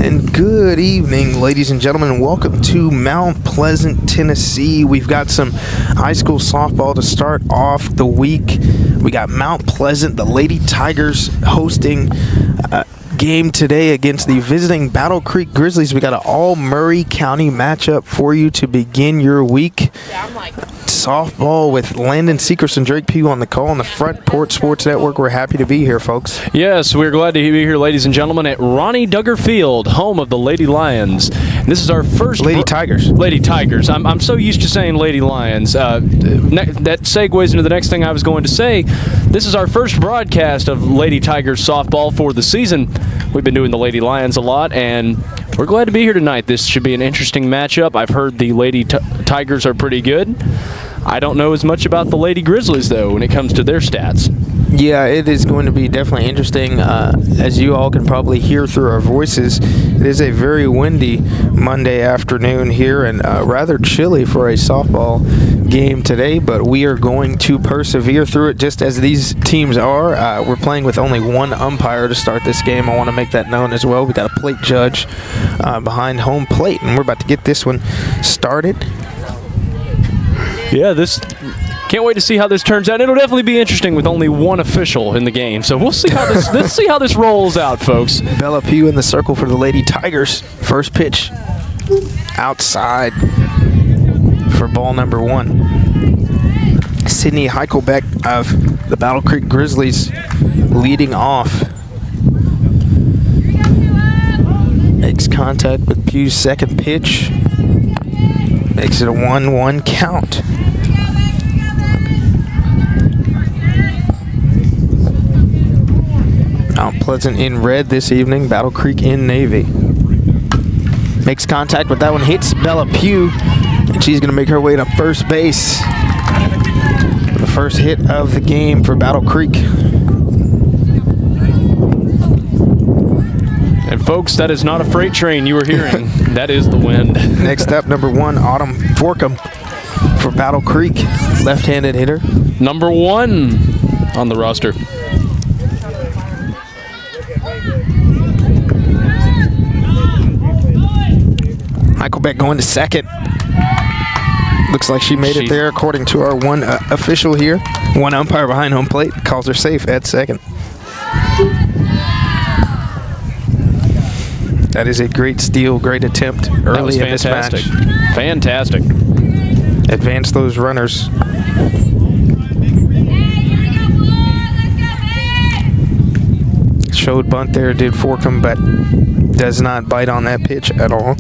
And good evening, ladies and gentlemen. Welcome to Mount Pleasant, Tennessee. We've got some high school softball to start off the week. We got Mount Pleasant, the Lady Tigers, hosting a game today against the visiting Battle Creek Grizzlies. We got an all-Murray County matchup for you to begin your week. Softball with Landon Seacrest and Drake Pugh on the call on the Front Porch Sports Network. We're happy to be here, folks. Yes, we're glad to be here, ladies and gentlemen, at Ronnie Duggar Field, home of the Lady Lions. And this is our first... Lady Tigers. Lady Tigers. I'm so used to saying Lady Lions. That segues into the next thing I was going to say. This is our first broadcast of Lady Tigers softball for the season. We've been doing the Lady Lions a lot, and we're glad to be here tonight. This should be an interesting matchup. I've heard the Lady Tigers are pretty good. I don't know as much about the Lady Grizzlies, though, when it comes to their stats. Yeah, it is going to be definitely interesting. As you all can probably hear through our voices, it is a very windy Monday afternoon here and rather chilly for a softball game today, but we are going to persevere through it just as these teams are. We're playing with only one umpire to start this game. I want to make that known as well. We got a plate judge behind home plate, and we're about to get this one started. Yeah, can't wait to see how this turns out. It'll definitely be interesting with only one official in the game. So we'll see how this let's see how this rolls out, folks. Bella Pugh in the circle for the Lady Tigers. First pitch outside for ball number one. Sydney Heichelbeck of the Battle Creek Grizzlies leading off. Makes contact with Pugh's second pitch. Makes it a 1-1 count. Mount Pleasant in red this evening, Battle Creek in navy. Makes contact with that one, hits Bella Pugh, and she's going to make her way to first base. The first hit of the game for Battle Creek. And folks, that is not a freight train you were hearing. That is the wind. Next up, number one, Autumn Forkham for Battle Creek, left-handed hitter. Number one on the roster. Heichelbeck going to second. Looks like she made it there according to our one official here. One umpire behind home plate calls her safe at second. That is a great steal, great attempt early in this match. Fantastic. Advance those runners. Showed bunt there, did Forkham, but does not bite on that pitch at all.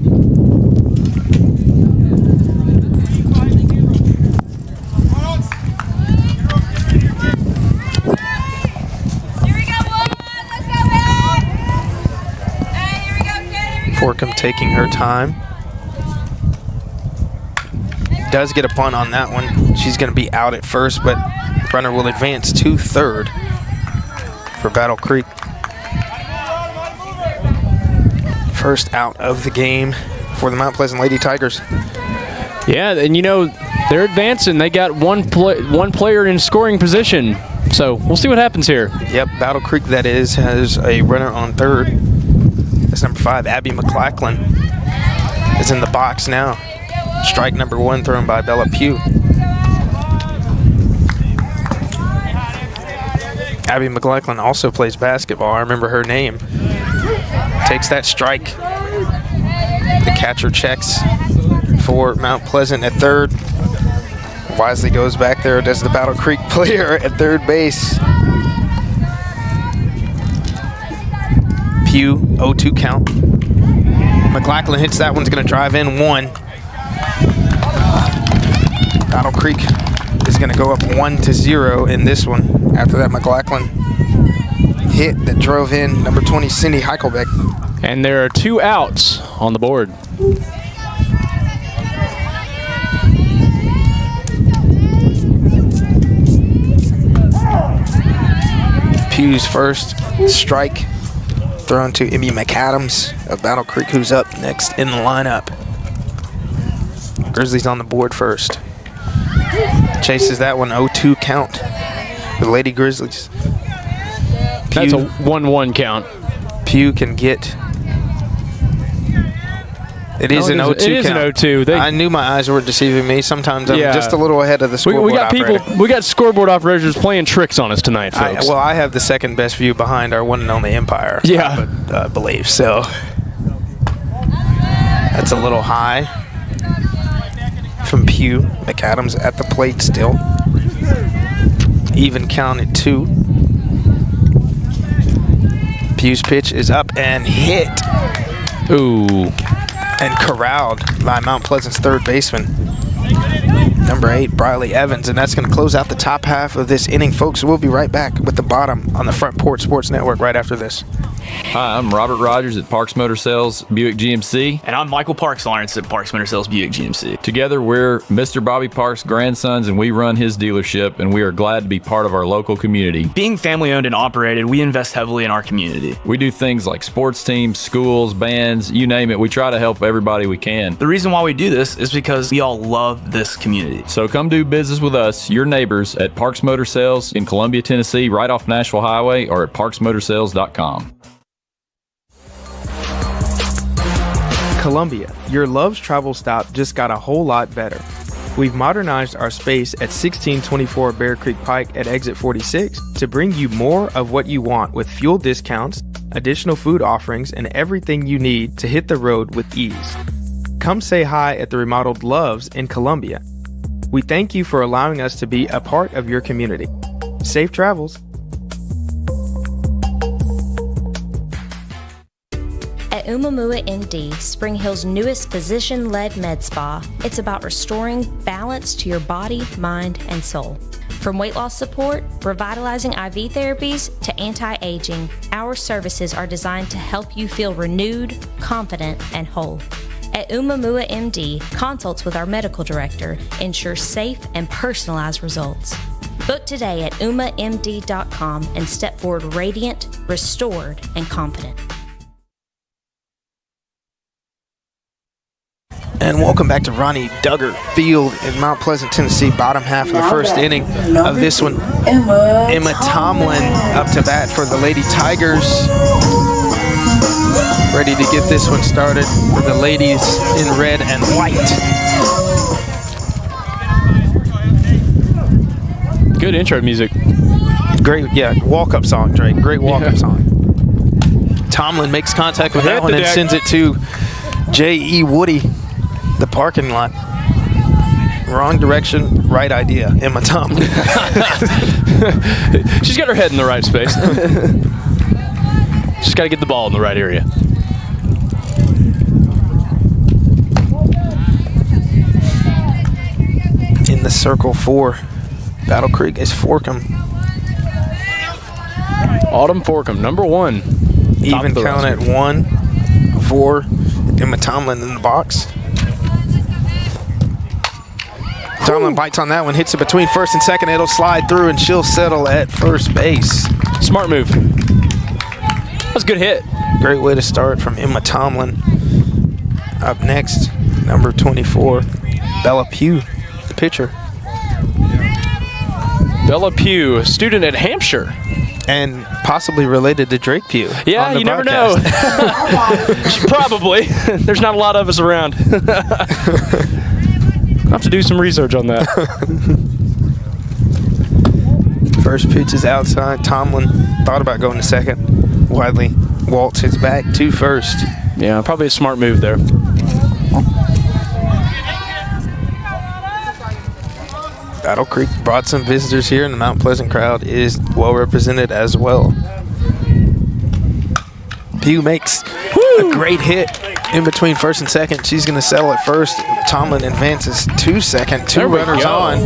Forkham taking her time. Does get a bunt on that one. She's going to be out at first, but runner will advance to third for Battle Creek. First out of the game for the Mount Pleasant Lady Tigers. Yeah, and you know, they're advancing. They got one player in scoring position. So we'll see what happens here. Yep, Battle Creek, that is, has a runner on third. That's number 5, Abby McLachlan, is in the box now. Strike number 1 thrown by Bella Pugh. Abby McLachlan also plays basketball. I remember her name. Takes that strike. The catcher checks for Mount Pleasant at third. Wisely goes back there, does the Battle Creek player at third base. Pugh, 0-2 count. McLachlan hits that one's going to drive in 1. Battle Creek is going to go up 1-0 in this one. After that McLachlan hit that drove in number 20, Cindy Heichelbeck. And there are 2 outs on the board. Pugh's first strike thrown to Emmy McAdams of Battle Creek, who's up next in the lineup. Grizzlies on the board first. Chases that one, 0-2 count for the Lady Grizzlies. That's a 1-1 count. Pugh can get It is an 0-2 count. It is an 0-2. I knew my eyes were deceiving me. Sometimes I'm just a little ahead of the scoreboard we got operator. We got scoreboard operators playing tricks on us tonight, folks. I have the second best view behind our one and only Empire. Yeah. I believe so. That's a little high from Pugh. McAdams at the plate still. Even count at 2. Pugh's pitch is up and hit. Ooh. And corralled by Mount Pleasant's third baseman, number 8, Briley Evans. And that's going to close out the top half of this inning, folks. We'll be right back with the bottom on the Front Porch Sports Network right after this. Hi, I'm Robert Rogers at Parks Motor Sales Buick GMC. And I'm Michael Parks Lawrence at Parks Motor Sales Buick GMC. Together, we're Mr. Bobby Parks' grandsons, and we run his dealership, and we are glad to be part of our local community. Being family owned and operated, we invest heavily in our community. We do things like sports teams, schools, bands, you name it. We try to help everybody we can. The reason why we do this is because we all love this community. So come do business with us, your neighbors, at Parks Motor Sales in Columbia, Tennessee, right off Nashville Highway, or at parksmotorsales.com. Columbia, your Love's travel stop just got a whole lot better. We've modernized our space at 1624 Bear Creek Pike at exit 46 to bring you more of what you want with fuel discounts, additional food offerings, and everything you need to hit the road with ease. Come say hi at the remodeled Love's in Columbia. We thank you for allowing us to be a part of your community. Safe travels. At Umamua MD, Spring Hill's newest physician-led med spa, it's about restoring balance to your body, mind, and soul. From weight loss support, revitalizing IV therapies, to anti-aging, our services are designed to help you feel renewed, confident, and whole. At Umamua MD, consults with our medical director ensure safe and personalized results. Book today at umamd.com and step forward radiant, restored, and confident. And welcome back to Ronnie Duggar Field in Mount Pleasant, Tennessee. Bottom half of the first inning of this one. Emma Tomlin up to bat for the Lady Tigers. Ready to get this one started for the ladies in red and white. Good intro music. Great, yeah, walk-up song, Drake. Great walk-up song. Tomlin makes contact with that one and sends it to J.E. Woody. The parking lot. Wrong direction, right idea. Emma Tomlin. She's got her head in the right space. She's got to get the ball in the right area. In the circle for Battle Creek is Forkham. Autumn Forkham, number 1. Even count at 1 for Emma Tomlin in the box. Tomlin bites on that one, hits it between first and second. It'll slide through, and she'll settle at first base. Smart move. That's a good hit. Great way to start from Emma Tomlin. Up next, number 24, Bella Pugh, the pitcher. Bella Pugh, a student at Hampshire. And possibly related to Drake Pugh. Yeah, you never know. Probably. There's not a lot of us around. I'll have to do some research on that. First pitch is outside. Tomlin thought about going to second. Widely waltz his back to first. Yeah, probably a smart move there. Battle Creek brought some visitors here, and the Mount Pleasant crowd is well represented as well. Pugh makes a great hit in between first and second. She's going to settle at first. Tomlin advances to second. 2 runners on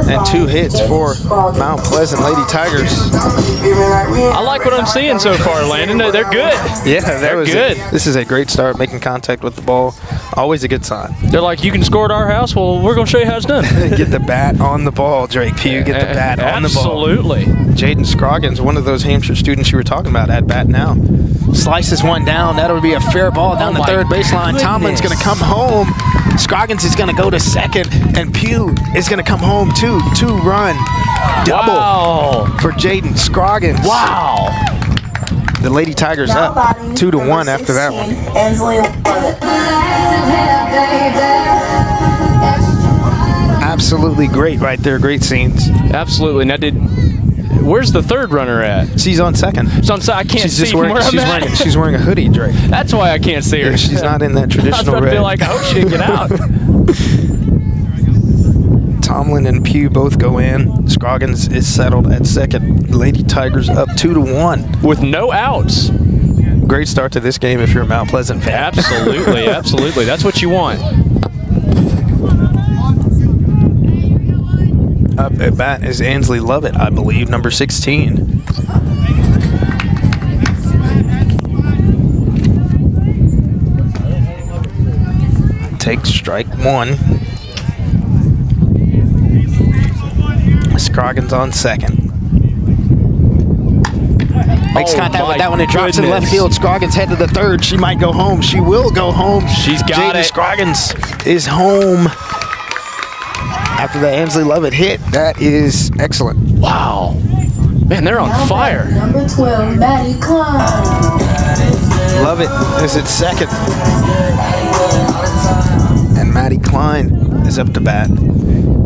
and 2 hits for Mount Pleasant Lady Tigers. I like what I'm seeing so far, Landon. They're good. Yeah, they're good. This is a great start, making contact with the ball. Always a good sign. They're like, you can score at our house? Well, we're going to show you how it's done. Get the bat on the ball, Drake Pugh. Get the bat on the ball. Absolutely. Jaden Scroggins, one of those Hampshire students you were talking about, at bat now. Slices one down. That'll be a fair ball down the third baseline. Goodness. Tomlin's going to come home. Scroggins is going to go to second, and Pugh is going to come home too. 2-run double for Jaden Scroggins. Wow. The Lady Tigers up 2-1 after that one. absolutely great right there. Great scenes. Absolutely. Now, where's the third runner at? She's on second. So I can't She's see just from wearing, where I'm at. she's wearing a hoodie, Drake. That's why I can't see her. Yeah, she's not in that I was traditional about to red. feel like I hope she didn't get out. Tomlin and Pugh both go in. Scroggins is settled at second. Lady Tigers up 2-1 with no outs. Great start to this game if you're a Mount Pleasant fan. Absolutely, absolutely. That's what you want. Up at bat is Ansley Lovett, I believe, number 16. Takes strike one. Scroggins on second. Makes contact with that one. It drops in left field. Scroggins head to the third. She might go home. She will go home. She's got Jaden it. Scroggins is home after the Ansley Lovett hit. That is excellent. Wow. Man, they're on fire. Number 12, Maddie Klein. Lovett is at second. And Maddie Klein is up to bat.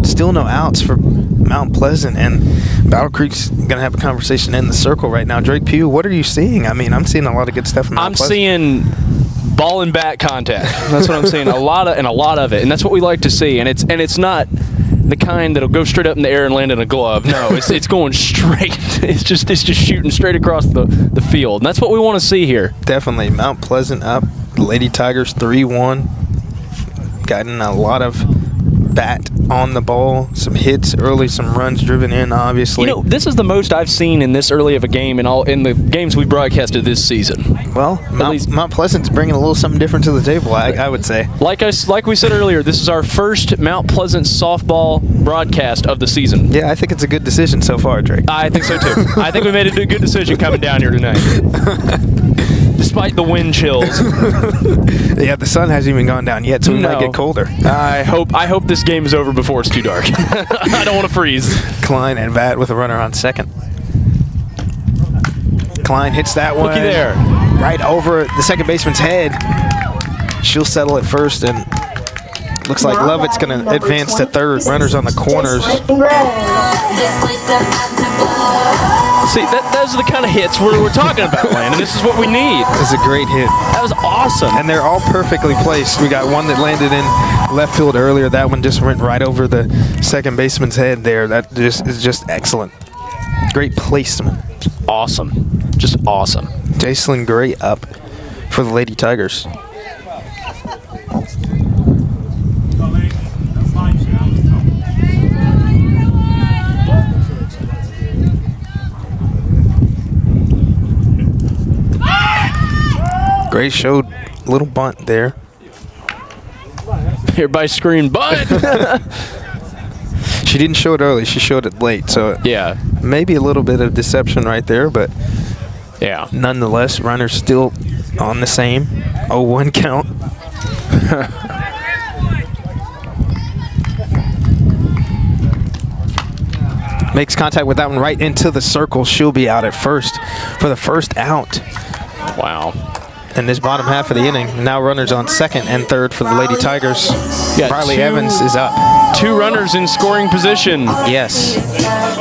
Still no outs for Mount Pleasant, and Battle Creek's going to have a conversation in the circle right now. Drake Pugh, what are you seeing? I mean, I'm seeing a lot of good stuff from Mount Pleasant. I'm seeing ball and bat contact. That's what I'm seeing. A lot of it, and that's what we like to see. And it's not the kind that'll go straight up in the air and land in a glove. No, it's going straight. It's just shooting straight across the field. And that's what we want to see here. Definitely. Mount Pleasant up. Lady Tigers 3-1. Gotten a lot of bat on the ball, some hits early, some runs driven in, obviously. You know, this is the most I've seen in this early of a game in the games we broadcasted this season. Well, Mount Pleasant's bringing a little something different to the table, I would say. Like we said earlier, this is our first Mount Pleasant softball broadcast of the season. Yeah, I think it's a good decision so far, Drake. I think so too. I think we made a good decision coming down here tonight. Despite the wind chills. Yeah, the sun hasn't even gone down yet, so we might get colder. I hope this game is over before it's too dark. I don't want to freeze. Klein at bat with a runner on second. Klein hits that one. Looky there. Right over the second baseman's head. She'll settle at first, and looks like Lovett's going to advance to third. Runners on the corners. See, those are the kind of hits we're talking about, Landon. This is what we need. That's a great hit. That was awesome. And they're all perfectly placed. We got one that landed in left field earlier. That one just went right over the second baseman's head there. That is just excellent. Great placement. Awesome. Just awesome. Jacelyn Gray up for the Lady Tigers. Gray showed a little bunt there. Everybody screamed bunt. She didn't show it early. She showed it late. So yeah, maybe a little bit of deception right there, but yeah. Nonetheless, runners still on the same 0-1 count. Makes contact with that one right into the circle. She'll be out at first for the first out. Wow. In this bottom half of the inning, now runners on second and third for the Lady Tigers. Riley Evans is up. 2 runners in scoring position. Yes.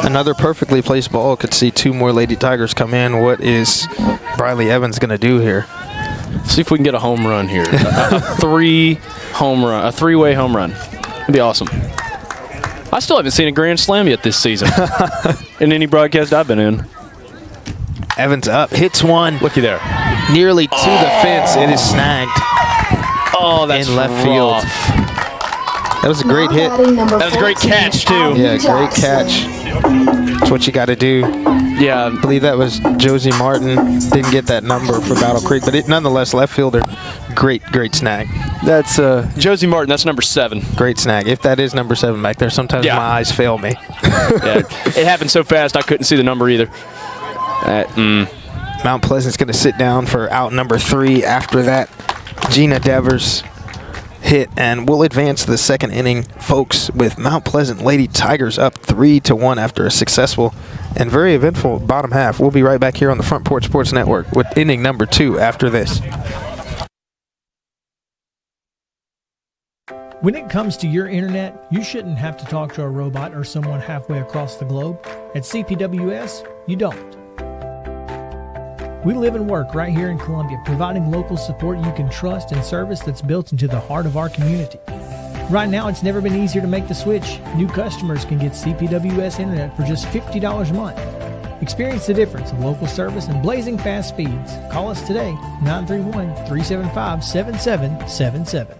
Another perfectly placed ball. Could see 2 more Lady Tigers come in. What is Riley Evans going to do here? See if we can get a home run here. a 3-way home run. It'd be awesome. I still haven't seen a grand slam yet this season in any broadcast I've been in. Evans up, hits one. Looky there. Nearly to the fence. It is snagged. Oh, that's in left rough. field. That was a great hit. That was a great catch, too. Yeah, great catch. That's what you got to do. Yeah. I believe that was Josie Martin. Didn't get that number for Battle Creek, but nonetheless, left fielder, great snag. That's Josie Martin. That's number 7. Great snag. If that is number 7 back there, sometimes my eyes fail me. Yeah, it happened so fast I couldn't see the number either. Mount Pleasant's going to sit down for out number 3 after that. Gina Devers hit, and we'll advance to the second inning, folks, with Mount Pleasant Lady Tigers up 3-1 after a successful and very eventful bottom half. We'll be right back here on the Front Porch Sports Network with inning number 2 after this. When it comes to your internet, you shouldn't have to talk to a robot or someone halfway across the globe. At CPWS, you don't. We live and work right here in Columbia, providing local support you can trust and service that's built into the heart of our community. Right now, it's never been easier to make the switch. New customers can get CPWS internet for just $50 a month. Experience the difference of local service and blazing fast speeds. Call us today, 931-375-7777.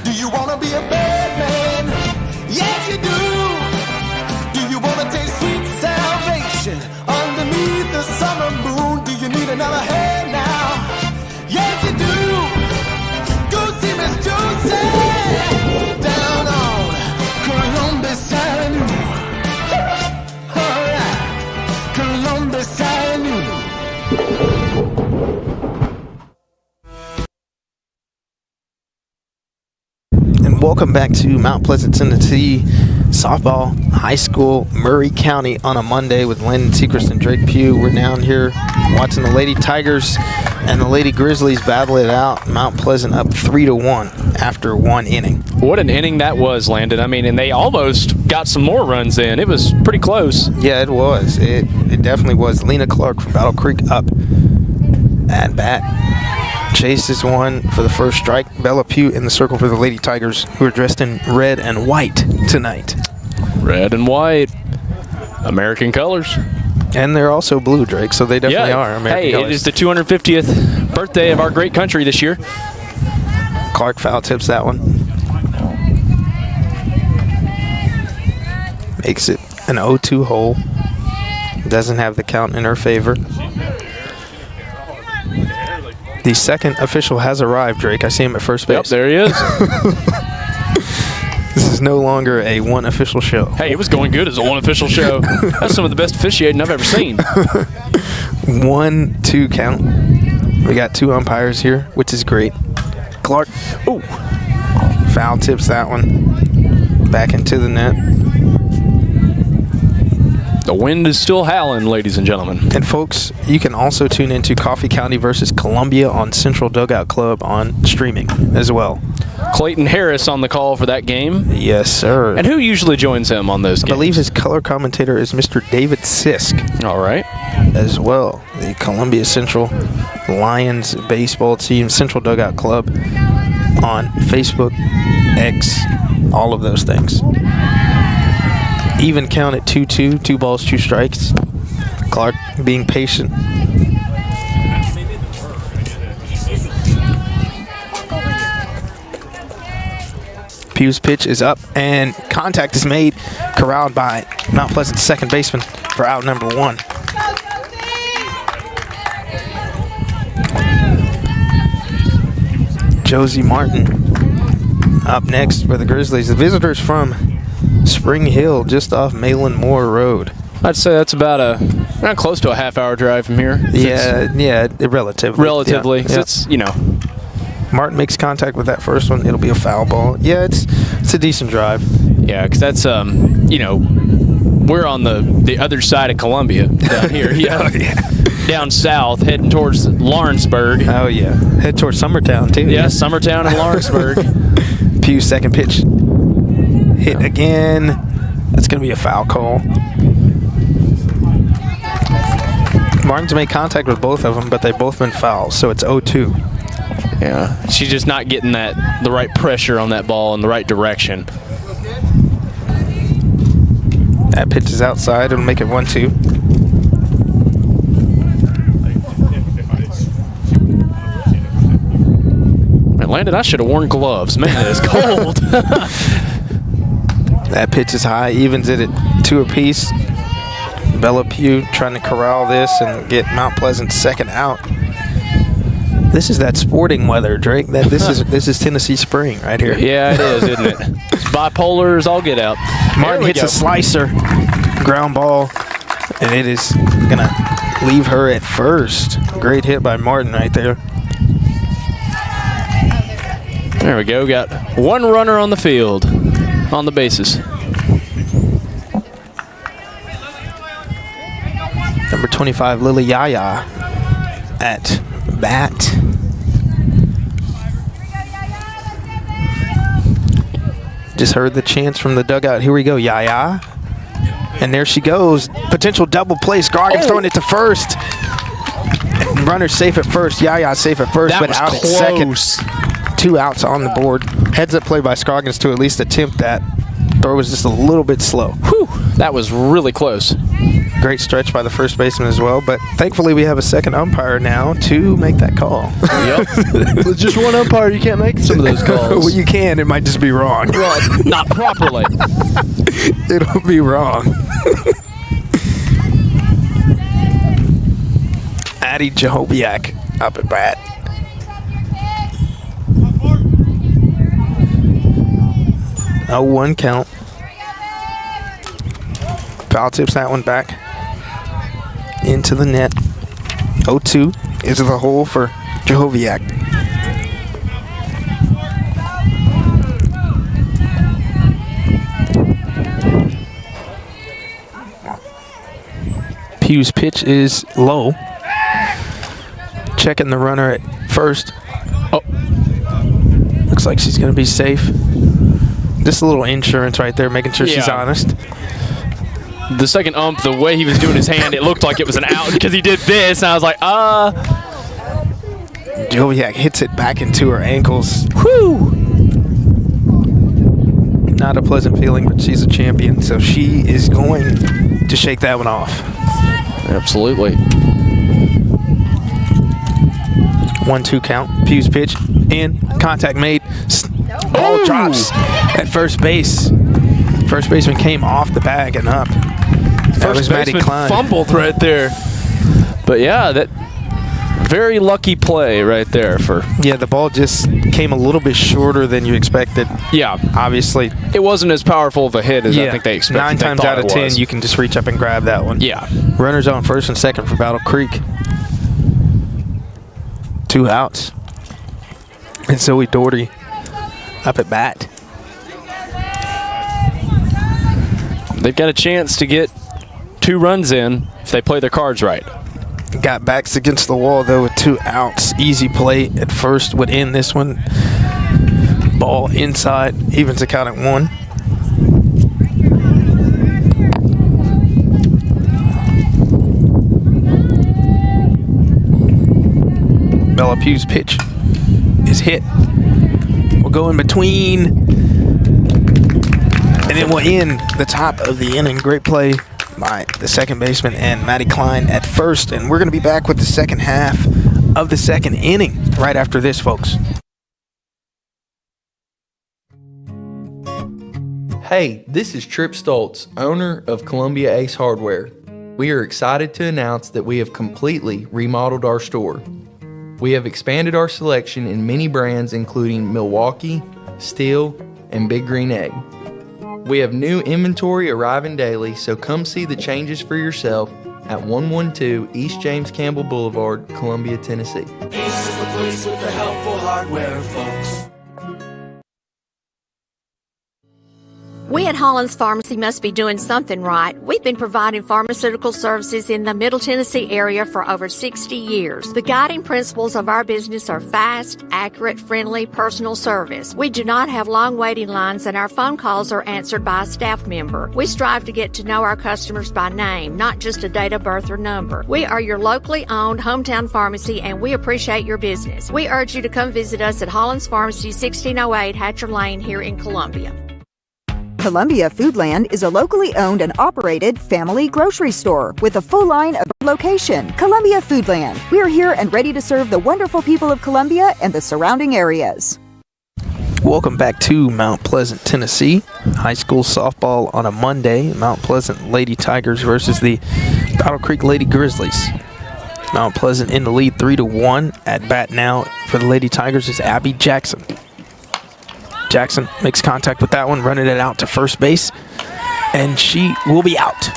Do you want to be a bad man? Yes, you do. Do you want to taste sweet salvation underneath the summer moon? Do you need another hand now? Yes, you do. Go see Miss Josie down on Columbus Avenue. All right, Columbus Avenue. Welcome back to Mount Pleasant, Tennessee softball high school, Murray County on a Monday with Landon Sechrist and Drake Pugh. We're down here watching the Lady Tigers and the Lady Grizzlies battle it out. Mount Pleasant up 3-1 after one inning. What an inning that was, Landon. I mean, and they almost got some more runs in. It was pretty close. Yeah, it was. It definitely was. Lena Clark from Battle Creek up at bat. Chases one for the first strike. Bella Pugh in the circle for the Lady Tigers, who are dressed in red and white tonight. Red and white. American colors. And they're also blue, Drake, so they definitely are American colors. It is the 250th birthday of our great country this year. Clark foul tips that one. Makes it an 0-2 hole. Doesn't have the count in her favor. The second official has arrived, Drake. I see him at first base. Yep, there he is. This is no longer a one official show. Hey, it was going good as a one official show. That's some of the best officiating I've ever seen. 1-2 count. We got two umpires here, which is great. Clark. Ooh. Foul tips that one. Back into the net. The wind is still howling, ladies and gentlemen. And folks, you can also tune into Coffee County versus Columbia on Central Dugout Club on streaming as well. Clayton Harris on the call for that game. Yes, sir. And who usually joins him on those games? I believe his color commentator is Mr. David Sisk. All right. As well. The Columbia Central Lions baseball team, Central Dugout Club on Facebook, X, all of those things. Even count at 2-2, 2 balls, 2 strikes. Clark being patient. Pugh's pitch is up, and contact is made, corralled by Mount Pleasant's second baseman for out number 1. Josie Martin up next for the Grizzlies. The visitors from Spring Hill, just off Malin Moore Road. I'd say that's about close to a half-hour drive from here. Yeah, relatively. Relatively. Yeah. It's, Martin makes contact with that first one. It'll be a foul ball. Yeah, it's a decent drive. Yeah, because that's, we're on the other side of Columbia down here. Oh, yeah. Down south, heading towards Lawrenceburg. Oh, yeah. Head towards Summertown, too. Yeah, Summertown and Lawrenceburg. Pugh's second pitch. Hit again. That's going to be a foul call. Martin's made contact with both of them, but they've both been fouls, so it's 0-2. Yeah, she's just not getting the right pressure on that ball in the right direction. That pitch is outside. It'll make it 1-2. Man, Landon, I should have worn gloves. Man, it is cold. That pitch is high, evens it at 2 apiece. Bella Pugh trying to corral this and get Mount Pleasant's second out. This is that sporting weather, Drake. This is Tennessee spring right here. Yeah, it is, isn't it? It's bipolar as all get out. Martin hits a slicer, ground ball, and it is going to leave her at first. Great hit by Martin right there. There we go. Got one runner on the field, on the bases. Number 25, Lily Yaya at bat. Just heard the chants from the dugout. Here we go, Yaya. And there she goes. Potential double play. Scroggins throwing it to first. Runner safe at first. Yaya safe at first, but out close. at second. 2 outs on the board. Heads up play by Scroggins to at least attempt that. Throw was just a little bit slow. Whew, that was really close. Great stretch by the first baseman as well, but thankfully we have a second umpire now to make that call. Yep. With just one umpire, you can't make some of those calls. Well, you can. It might just be wrong. Well, not properly. It'll be wrong. Addie Jahobiak up at bat. A 1 count. Foul tips that one back into the net. 0-2 is the hole for Jahoviak. Pugh's pitch is low. Checking the runner at first. Oh, looks like she's going to be safe. Just a little insurance right there, making sure she's honest. The second ump, the way he was doing his hand, it looked like it was an out because he did this, and I was like, Joviak hits it back into her ankles. Whew. Not a pleasant feeling, but she's a champion, so she is going to shake that one off. Absolutely. 1-2 count. Pugh's pitch in. Contact made. Ball drops at first base. First baseman came off the bag and up. First baseman fumbled right there. But yeah, that very lucky play right there for. Yeah, the ball just came a little bit shorter than you expected. Yeah, obviously it wasn't as powerful of a hit as I think they expected. 9 times out of 10, you can just reach up and grab that one. Yeah. Runners on first and second for Battle Creek. 2 outs. And Zoe Doherty up at bat. They've got a chance to get 2 runs in if they play their cards right. Got backs against the wall, though, with 2 outs. Easy play at first would end this one. Ball inside, evens the count at 1. Bella Pugh's pitch is hit. We'll go in between, and then we'll end the top of the inning. Great play by the second baseman and Maddie Klein at first, and we're going to be back with the second half of the second inning right after this, folks. Hey, this is Trip Stoltz, owner of Columbia Ace Hardware. We are excited to announce that we have completely remodeled our store. We have expanded our selection in many brands including Milwaukee, Steel, and Big Green Egg. We have new inventory arriving daily, so come see the changes for yourself at 112 East James Campbell Boulevard, Columbia, Tennessee. Ace is the place with the helpful hardware, folks. We at Hollins Pharmacy must be doing something right. We've been providing pharmaceutical services in the Middle Tennessee area for over 60 years. The guiding principles of our business are fast, accurate, friendly, personal service. We do not have long waiting lines, and our phone calls are answered by a staff member. We strive to get to know our customers by name, not just a date of birth or number. We are your locally owned hometown pharmacy, and we appreciate your business. We urge you to come visit us at Hollins Pharmacy, 1608 Hatcher Lane here in Columbia. Columbia Foodland is a locally owned and operated family grocery store with a full line of location. Columbia Foodland. We are here and ready to serve the wonderful people of Columbia and the surrounding areas. Welcome back to Mount Pleasant, Tennessee. High school softball on a Monday. Mount Pleasant Lady Tigers versus the Battle Creek Lady Grizzlies. Mount Pleasant in the lead 3-1. At bat now for the Lady Tigers is Abby Jackson. Jackson makes contact with that one, running it out to first base, and she will be out.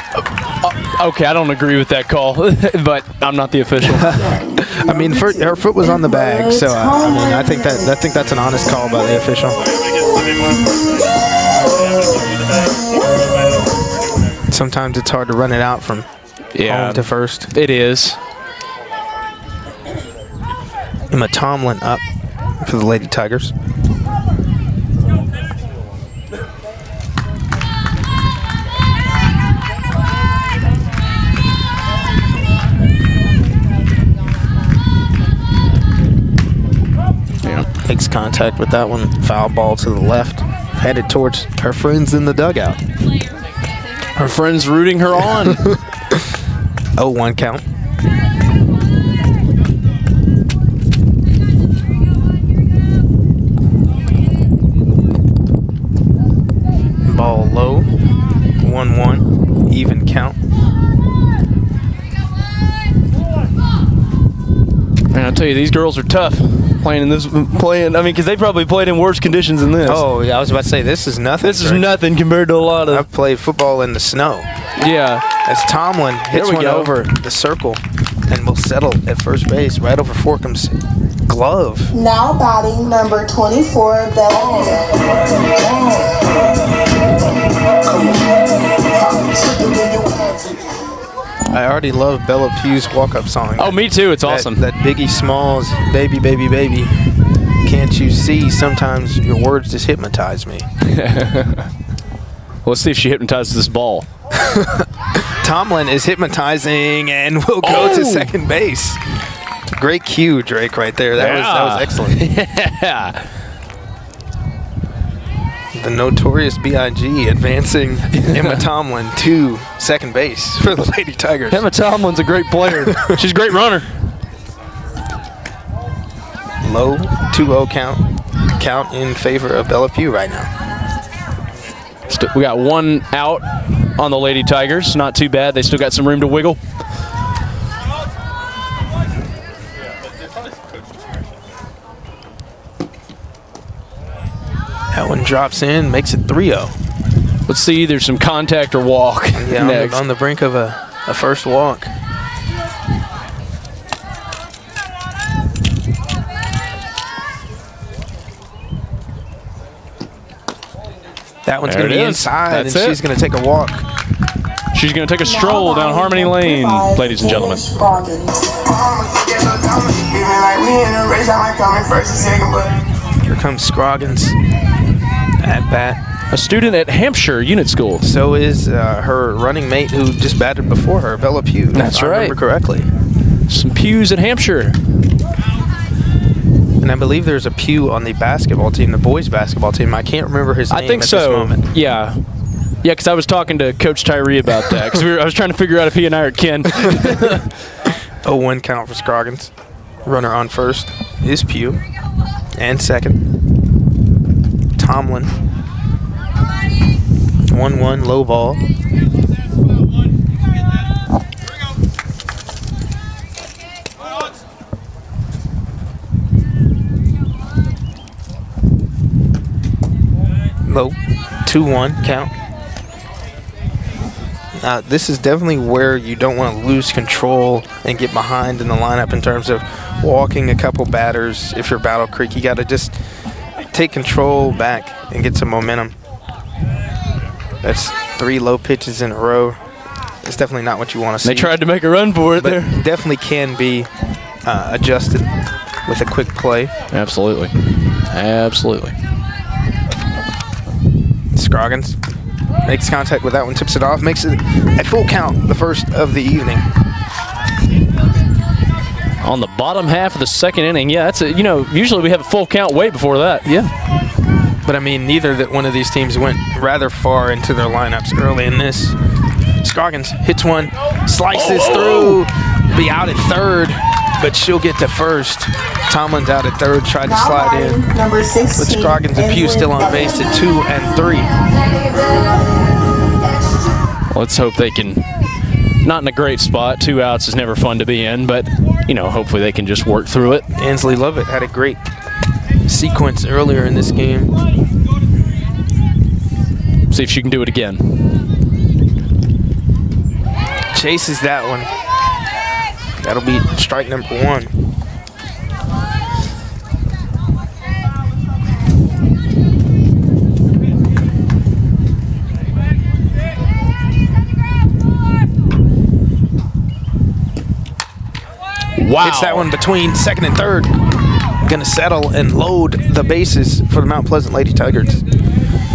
Okay, I don't agree with that call, but I'm not the official. I mean, her foot was on the bag, so I think that's an honest call by the official. Sometimes it's hard to run it out from home to first. It is. Emma Tomlin up for the Lady Tigers. Makes contact with that one. Foul ball to the left. Headed towards her friends in the dugout. Her friends rooting her on. 0-1 count. Ball low. 1-1. Even count. Man, I'll tell you, these girls are tough playing. Because they probably played in worse conditions than this. Oh, yeah, I was about to say, this is nothing. This is nothing compared to a lot of... I've played football in the snow. Yeah. As Tomlin hits one over the circle and will settle at first base right over Forkham's glove. Now batting number 24, I already love Bella Pugh's walk-up song. Oh, me too. It's awesome. That Biggie Smalls, baby, baby, baby. Can't you see? Sometimes your words just hypnotize me. Let's see if she hypnotizes this ball. Tomlin is hypnotizing and will go to second base. Great cue, Drake, right there. That was excellent. Yeah. The notorious B.I.G. advancing Emma Tomlin to second base for the Lady Tigers. Emma Tomlin's a great player. She's a great runner. Low 2-0 count in favor of Bella Pugh right now. We got one out on the Lady Tigers. Not too bad. They still got some room to wiggle. That one drops in, makes it 3-0. Let's see either some contact or walk. Yeah, next. on the brink of a first walk. That one's going to be inside, and she's going to take a walk. She's going to take a stroll down Harmony Lane, ladies and gentlemen. Here comes Scroggins at bat. A student at Hampshire Unit School. So is her running mate who just batted before her, Bella Pugh. That's right. If I remember correctly. Some Pews at Hampshire. And I believe there's a Pugh on the basketball team, the boys basketball team. I can't remember his name I think at so. this moment. Yeah. Yeah, because I was talking to Coach Tyree about that. Because I was trying to figure out if he and I are kin. 0-1 count for Scroggins. Runner on first is Pugh. And second, Tomlin. 1-1 low ball. Low. 2-1 count. This is definitely where you don't want to lose control and get behind in the lineup in terms of walking a couple batters. If you're Battle Creek, you got to just take control back and get some momentum. That's 3 low pitches in a row. It's definitely not what you want to see. They tried to make a run for it there. Definitely can be adjusted with a quick play. Absolutely. Absolutely. Scroggins makes contact with that one, tips it off, makes it a full count, the first of the evening. On the bottom half of the second inning, yeah, that's usually we have a full count way before that. Yeah. But I mean, neither that one of these teams went rather far into their lineups early in this. Scroggins hits one, slices through, be out at third, but she'll get to first. Tomlin's out at third, tried to slide in. Number 16, with Scroggins and Pugh still on base at 2 and 3. Let's hope they can, not in a great spot. 2 outs is never fun to be in, but, hopefully they can just work through it. Ansley Lovett had a great sequence earlier in this game. See if she can do it again. Chases that one. That'll be strike number 1. Wow. Hits that one between second and third. Going to settle and load the bases for the Mount Pleasant Lady Tigers.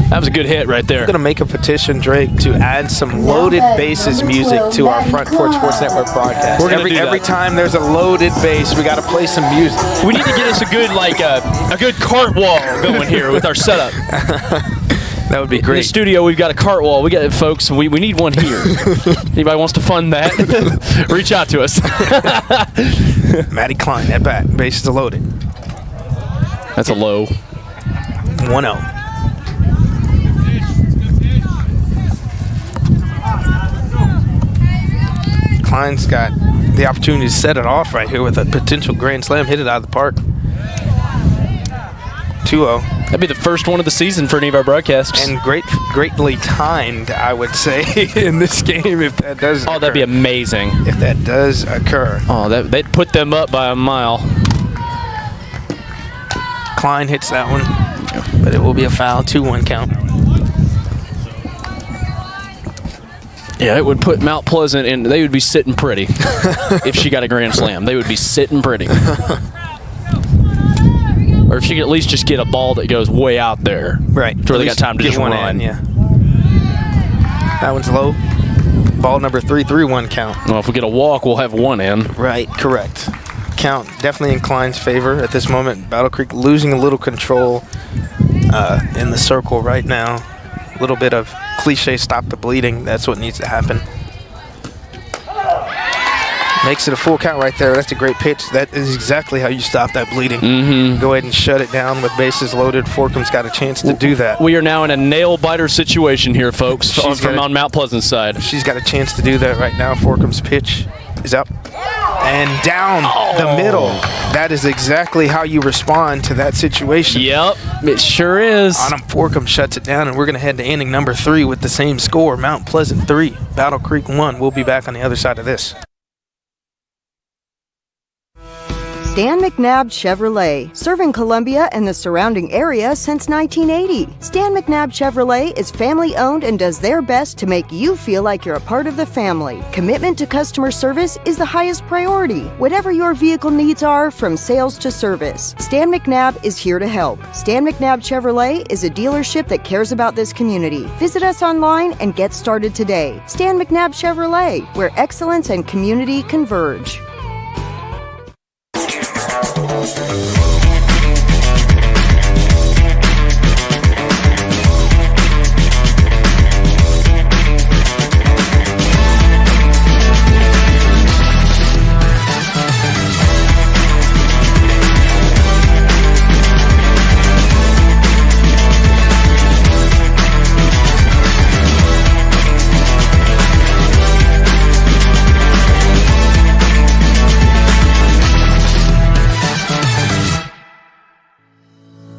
That was a good hit right there. I'm going to make a petition, Drake, to add some loaded bases music to our Front Porch Sports Network broadcast. We're gonna do that. Every time there's a loaded base, we got to play some music. We need to get us a good a good cart wall going here with our setup. That would be In the great. studio, we've got a cart wall. We got it, folks. We need one here. Anybody wants to fund that? Reach out to us. Maddie Klein at bat. Bases are loaded. That's a low. 1-0. Klein's got the opportunity to set it off right here with a potential grand slam. Hit it out of the park. 2-0. That'd be the first one of the season for any of our broadcasts. And greatly timed, I would say, in this game if that does occur. Oh, that'd be amazing. If that does occur. Oh, they'd put them up by a mile. Klein hits that one, but it will be a foul. 2-1 count. Yeah, it would put Mount Pleasant in. They would be sitting pretty if she got a grand slam. They would be sitting pretty. Or if she could at least just get a ball that goes way out there. Right. Where they got time to get just one run. in, yeah. That one's low. Ball number 3, 3-1 count. Well, if we get a walk, we'll have one in. Right, correct. Count definitely in Klein's favor at this moment. Battle Creek losing a little control in the circle right now. A little bit of cliche stop the bleeding. That's what needs to happen. Makes it a full count right there. That's a great pitch. That is exactly how you stop that bleeding. Mm-hmm. Go ahead and shut it down with bases loaded. Forkham's got a chance to do that. We are now in a nail-biter situation here, folks, from on Mount Pleasant's side. She's got a chance to do that right now. Forkham's pitch is up and down the middle. That is exactly how you respond to that situation. Yep, it sure is. Autumn Forkham shuts it down, and we're going to head to inning number 3 with the same score. Mount Pleasant 3, Battle Creek 1. We'll be back on the other side of this. Stan McNabb Chevrolet, serving Columbia and the surrounding area since 1980. Stan McNabb Chevrolet is family owned and does their best to make you feel like you're a part of the family. Commitment to customer service is the highest priority. Whatever your vehicle needs are, from sales to service, Stan McNabb is here to help. Stan McNabb Chevrolet is a dealership that cares about this community. Visit us online and get started today. Stan McNabb Chevrolet, where excellence and community converge.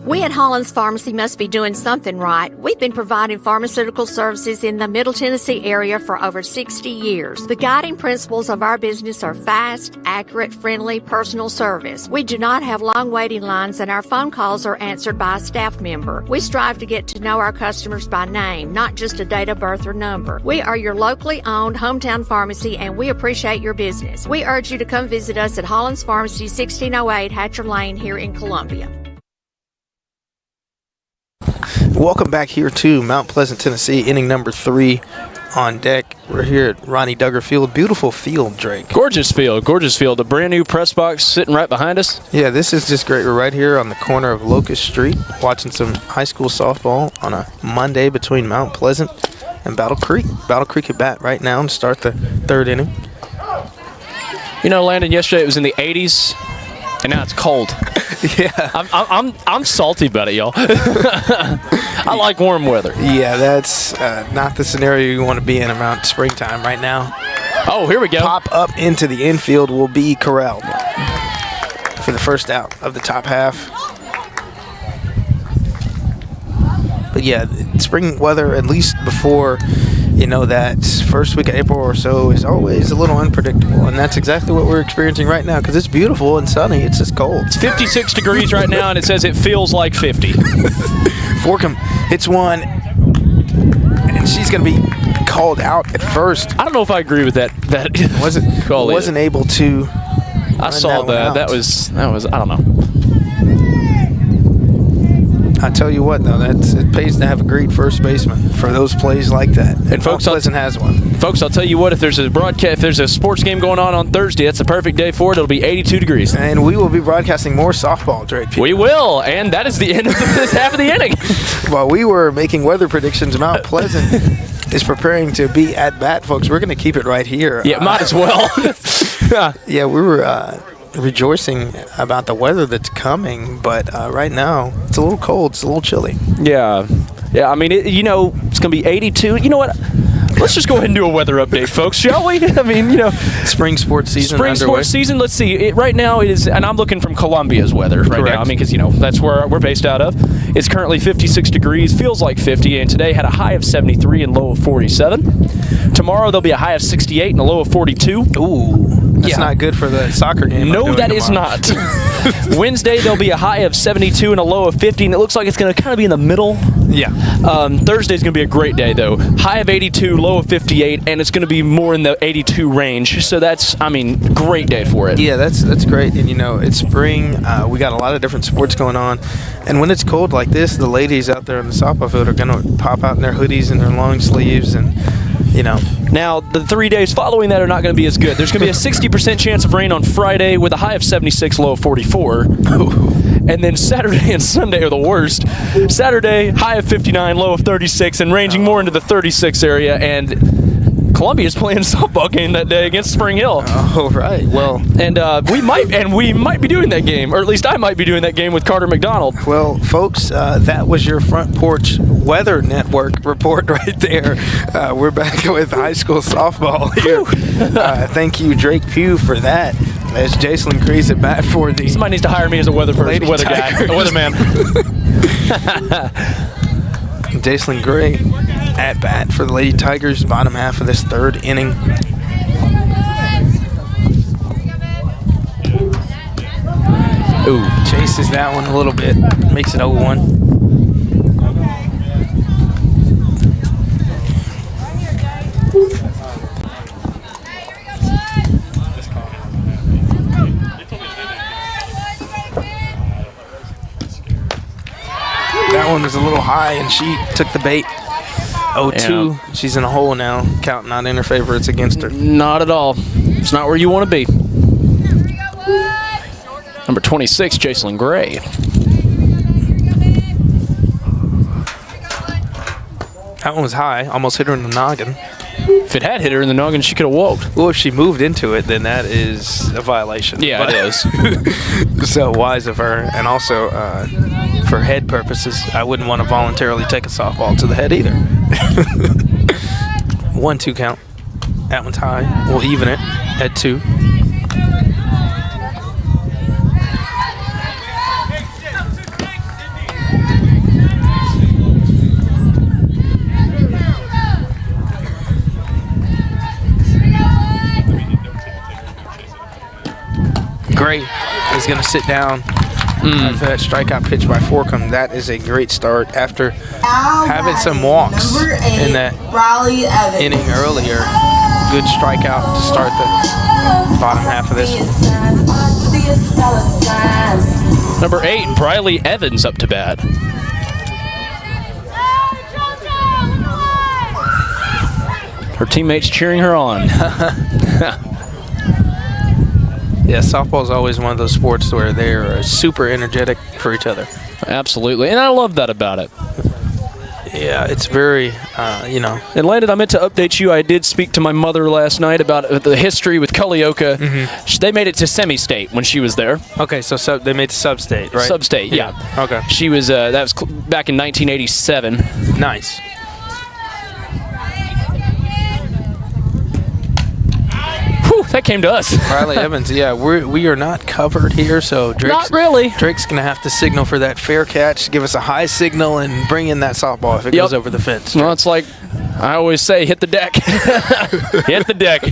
We at Hollins Pharmacy must be doing something right. We've been providing pharmaceutical services in the Middle Tennessee area for over 60 years. The guiding principles of our business are fast, accurate, friendly, personal service. We do not have long waiting lines, and our phone calls are answered by a staff member. We strive to get to know our customers by name, not just a date of birth or number. We are your locally owned hometown pharmacy, and we appreciate your business. We urge you to come visit us at Hollins Pharmacy, 1608 Hatcher Lane here in Columbia. Welcome back here to Mount Pleasant, Tennessee, inning number 3 on deck. We're here at Ronnie Duggar Field. Beautiful field, Drake. Gorgeous field, gorgeous field. A brand new press box sitting right behind us. Yeah, this is just great. We're right here on the corner of Locust Street watching some high school softball on a Monday between Mount Pleasant and Battle Creek. Battle Creek at bat right now to start the 3rd inning. You know, Landon, yesterday it was in the 80s, and now it's cold. Yeah. I'm salty about it, y'all. I like warm weather. Yeah, that's not the scenario you want to be in around springtime right now. Oh, here we go. Pop up into the infield will be corralled for the first out of the top half. But yeah, spring weather, at least before, you know, that first week of April or so, is always a little unpredictable. And that's exactly what we're experiencing right now, because it's beautiful and sunny. It's just cold. It's 56 degrees right now, and it says it feels like 50. Forkham hits one, and she's going to be called out at first. I don't know if I agree with that wasn't able to I saw that. That was. I don't know. I tell you what, though, it pays to have a great first baseman for those plays like that. And folks, Pleasant has one. Folks, I'll tell you what, if there's a sports game going on Thursday, that's the perfect day for it. It'll be 82 degrees. And we will be broadcasting more softball, Drake. We will, and that is the end of this half of the inning. While we were making weather predictions, Mount Pleasant is preparing to be at bat, folks. We're going to keep it right here. Yeah, might as well. Yeah, we were rejoicing about the weather that's coming, but right now it's a little cold. It's a little chilly. Yeah. I mean, it's going to be 82. You know what? Let's just go ahead and do a weather update, folks, shall we? I mean, spring sports season. Sports season. Let's see. Right now it is, and I'm looking from Columbia's weather right now. I mean, because that's where we're based out of. It's currently 56 degrees, feels like 50, and today had a high of 73 and low of 47. Tomorrow there'll be a high of 68 and a low of 42. Ooh. That's not good for the soccer game. No, that is not. Wednesday, there'll be a high of 72 and a low of 50, and it looks like it's going to kind of be in the middle. Yeah. Thursday's going to be a great day, though. High of 82, low of 58, and it's going to be more in the 82 range. So that's, great day for it. Yeah, that's great. And, it's spring. We got a lot of different sports going on. And when it's cold like this, the ladies out there in the softball field are going to pop out in their hoodies and their long sleeves and, Now, the 3 days following that are not going to be as good. There's going to be a 60% chance of rain on Friday with a high of 76, low of 44. And then Saturday and Sunday are the worst. Saturday, high of 59, low of 36, and ranging more into the 36 area. And Columbia's playing a softball game that day against Spring Hill. Oh, right. Well, and we might be doing that game, or at least I might be doing that game with Carter McDonald. Well, folks, that was your Front Porch Weather Network report right there. We're back with high school softball here. Thank you, Drake Pugh, for that. As Jason Crease at bat for the. Somebody needs to hire me as a weather guy, a weatherman. Jason Gray at bat for the Lady Tigers, bottom half of this third inning. Ooh, chases that one a little bit, makes it 0-1. That one was a little high, and she took the bait. 0-2. Yeah. She's in a hole now, counting not in her favor. It's against her. Not at all. It's not where you want to be. Number 26, Jacelyn Gray. That one was high. Almost hit her in the noggin. If it had hit her in the noggin, she could have walked. Well, if she moved into it, then that is a violation. Yeah, it is. So wise of her. And also, for head purposes, I wouldn't want to voluntarily take a softball to the head either. 1-2 count. That one's high. We'll even it at 2. Gray is going to sit down after that strikeout pitch by Forcom. That is a great start after having some walks in that inning earlier. Good strikeout to start the bottom half of this one. Number 8, Briley Evans up to bat. Her teammates cheering her on. Yeah, softball is always one of those sports where they're super energetic for each other. Absolutely, and I love that about it. Yeah, it's very, And Landon, I meant to update you. I did speak to my mother last night about the history with Culleoka. Mm-hmm. They made it to semi-state when she was there. Okay, so they made it to sub-state, right? Sub-state, yeah. Okay. She was, that was back in 1987. Nice. That came to us. Riley Evans, yeah, we are not covered here, so not really. Drake's going to have to signal for that fair catch, give us a high signal, and bring in that softball if it goes over the fence. Well, it's like I always say, hit the deck. Hit the deck.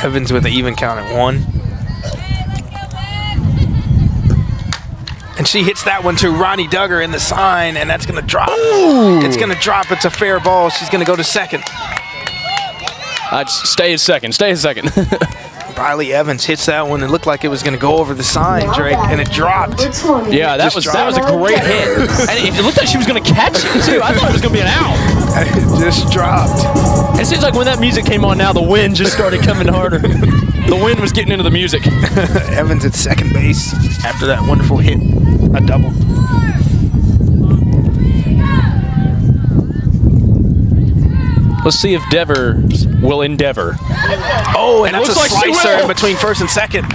Evans with an even count at 1. And she hits that one to Ronnie Duggar in the sign, and that's going to drop. Ooh. It's going to drop. It's a fair ball. She's going to go to second. I'd stay a second. Stay a second. Riley Evans hits that one. It looked like it was going to go over the sign, Drake, and it dropped. Yeah, that was a great hit. And it looked like she was going to catch it, too. I thought it was going to be an out. It just dropped. It seems like when that music came on now, the wind just started coming harder. The wind was getting into the music. Evans at second base after that wonderful hit. A double. Let's see if Devers will endeavor. Oh, and that's a like slicer in between first and second.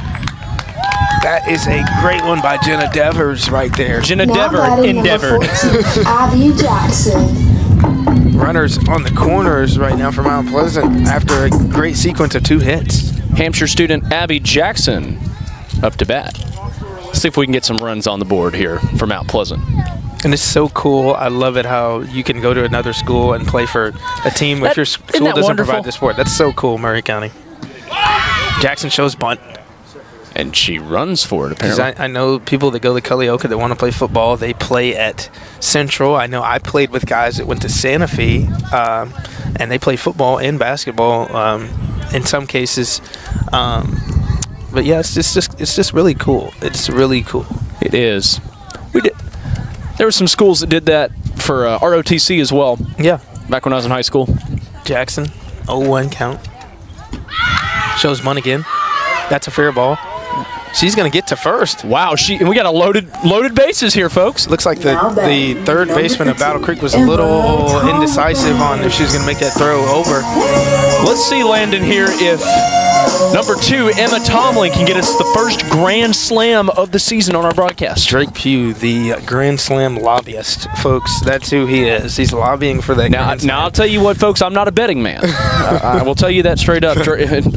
That is a great one by Jenna Devers right there. Jenna Dever endeavored. Abby Jackson. Runners on the corners right now for Mount Pleasant after a great sequence of 2 hits. Hampshire student Abby Jackson up to bat. Let's see if we can get some runs on the board here for Mount Pleasant. And it's so cool. I love it how you can go to another school and play for a team if your school doesn't wonderful? provide the sport. That's so cool, Murray County. Jackson shows bunt. And she runs for it, apparently. I know people that go to Culleoka that want to play football. They play at Central. I know I played with guys that went to Santa Fe, and they play football and basketball in some cases. But yeah, it's just really cool. It's really cool. It is. There were some schools that did that for ROTC as well. Yeah. Back when I was in high school. Jackson, 0-1 count. Shows bunt again. That's a fair ball. She's going to get to first. Wow, we got a loaded bases here, folks. Looks like the third baseman of Battle Creek was a little indecisive on if she was going to make that throw over. Let's see, Landon, here if number 2, Emma Tomlin, can get us the first Grand Slam of the season on our broadcast. Drake Pugh, the Grand Slam lobbyist, folks. That's who he is. He's lobbying for that Grand Slam. Now, I'll tell you what, folks, I'm not a betting man. I will tell you that straight up.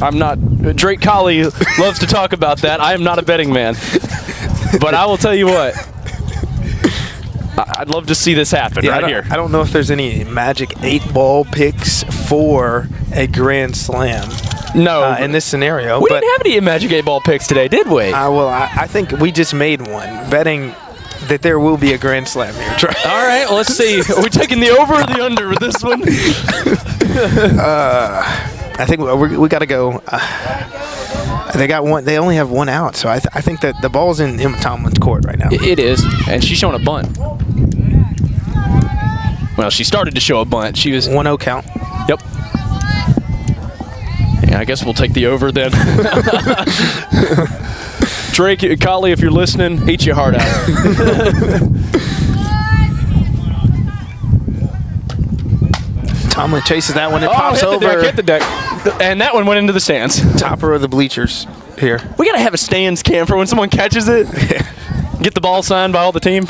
I'm not. Drake Colley loves to talk about that. I am not a betting man. But I will tell you what. I'd love to see this happen here. I don't know if there's any magic 8-ball picks for a Grand Slam. No. In this scenario. We didn't have any Magic 8-ball picks today, did we? Well, I think we just made one, betting that there will be a Grand Slam here. All right, let's see. Are we taking the over or the under with this one? I think we got to go. They got one. They only have one out, so I think that the ball's in Emma Tomlin's court right now. It is, and she's showing a bunt. Well, she started to show a bunt. She was 1-0 count. Yep. Yeah, I guess we'll take the over then. Drake Colley, if you're listening, eat your heart out. Tomlin chases that one. It pops over. Hit the deck. And that one went into the stands. Topper of the bleachers here. We got to have a stands cam for when someone catches it. Get the ball signed by all the team.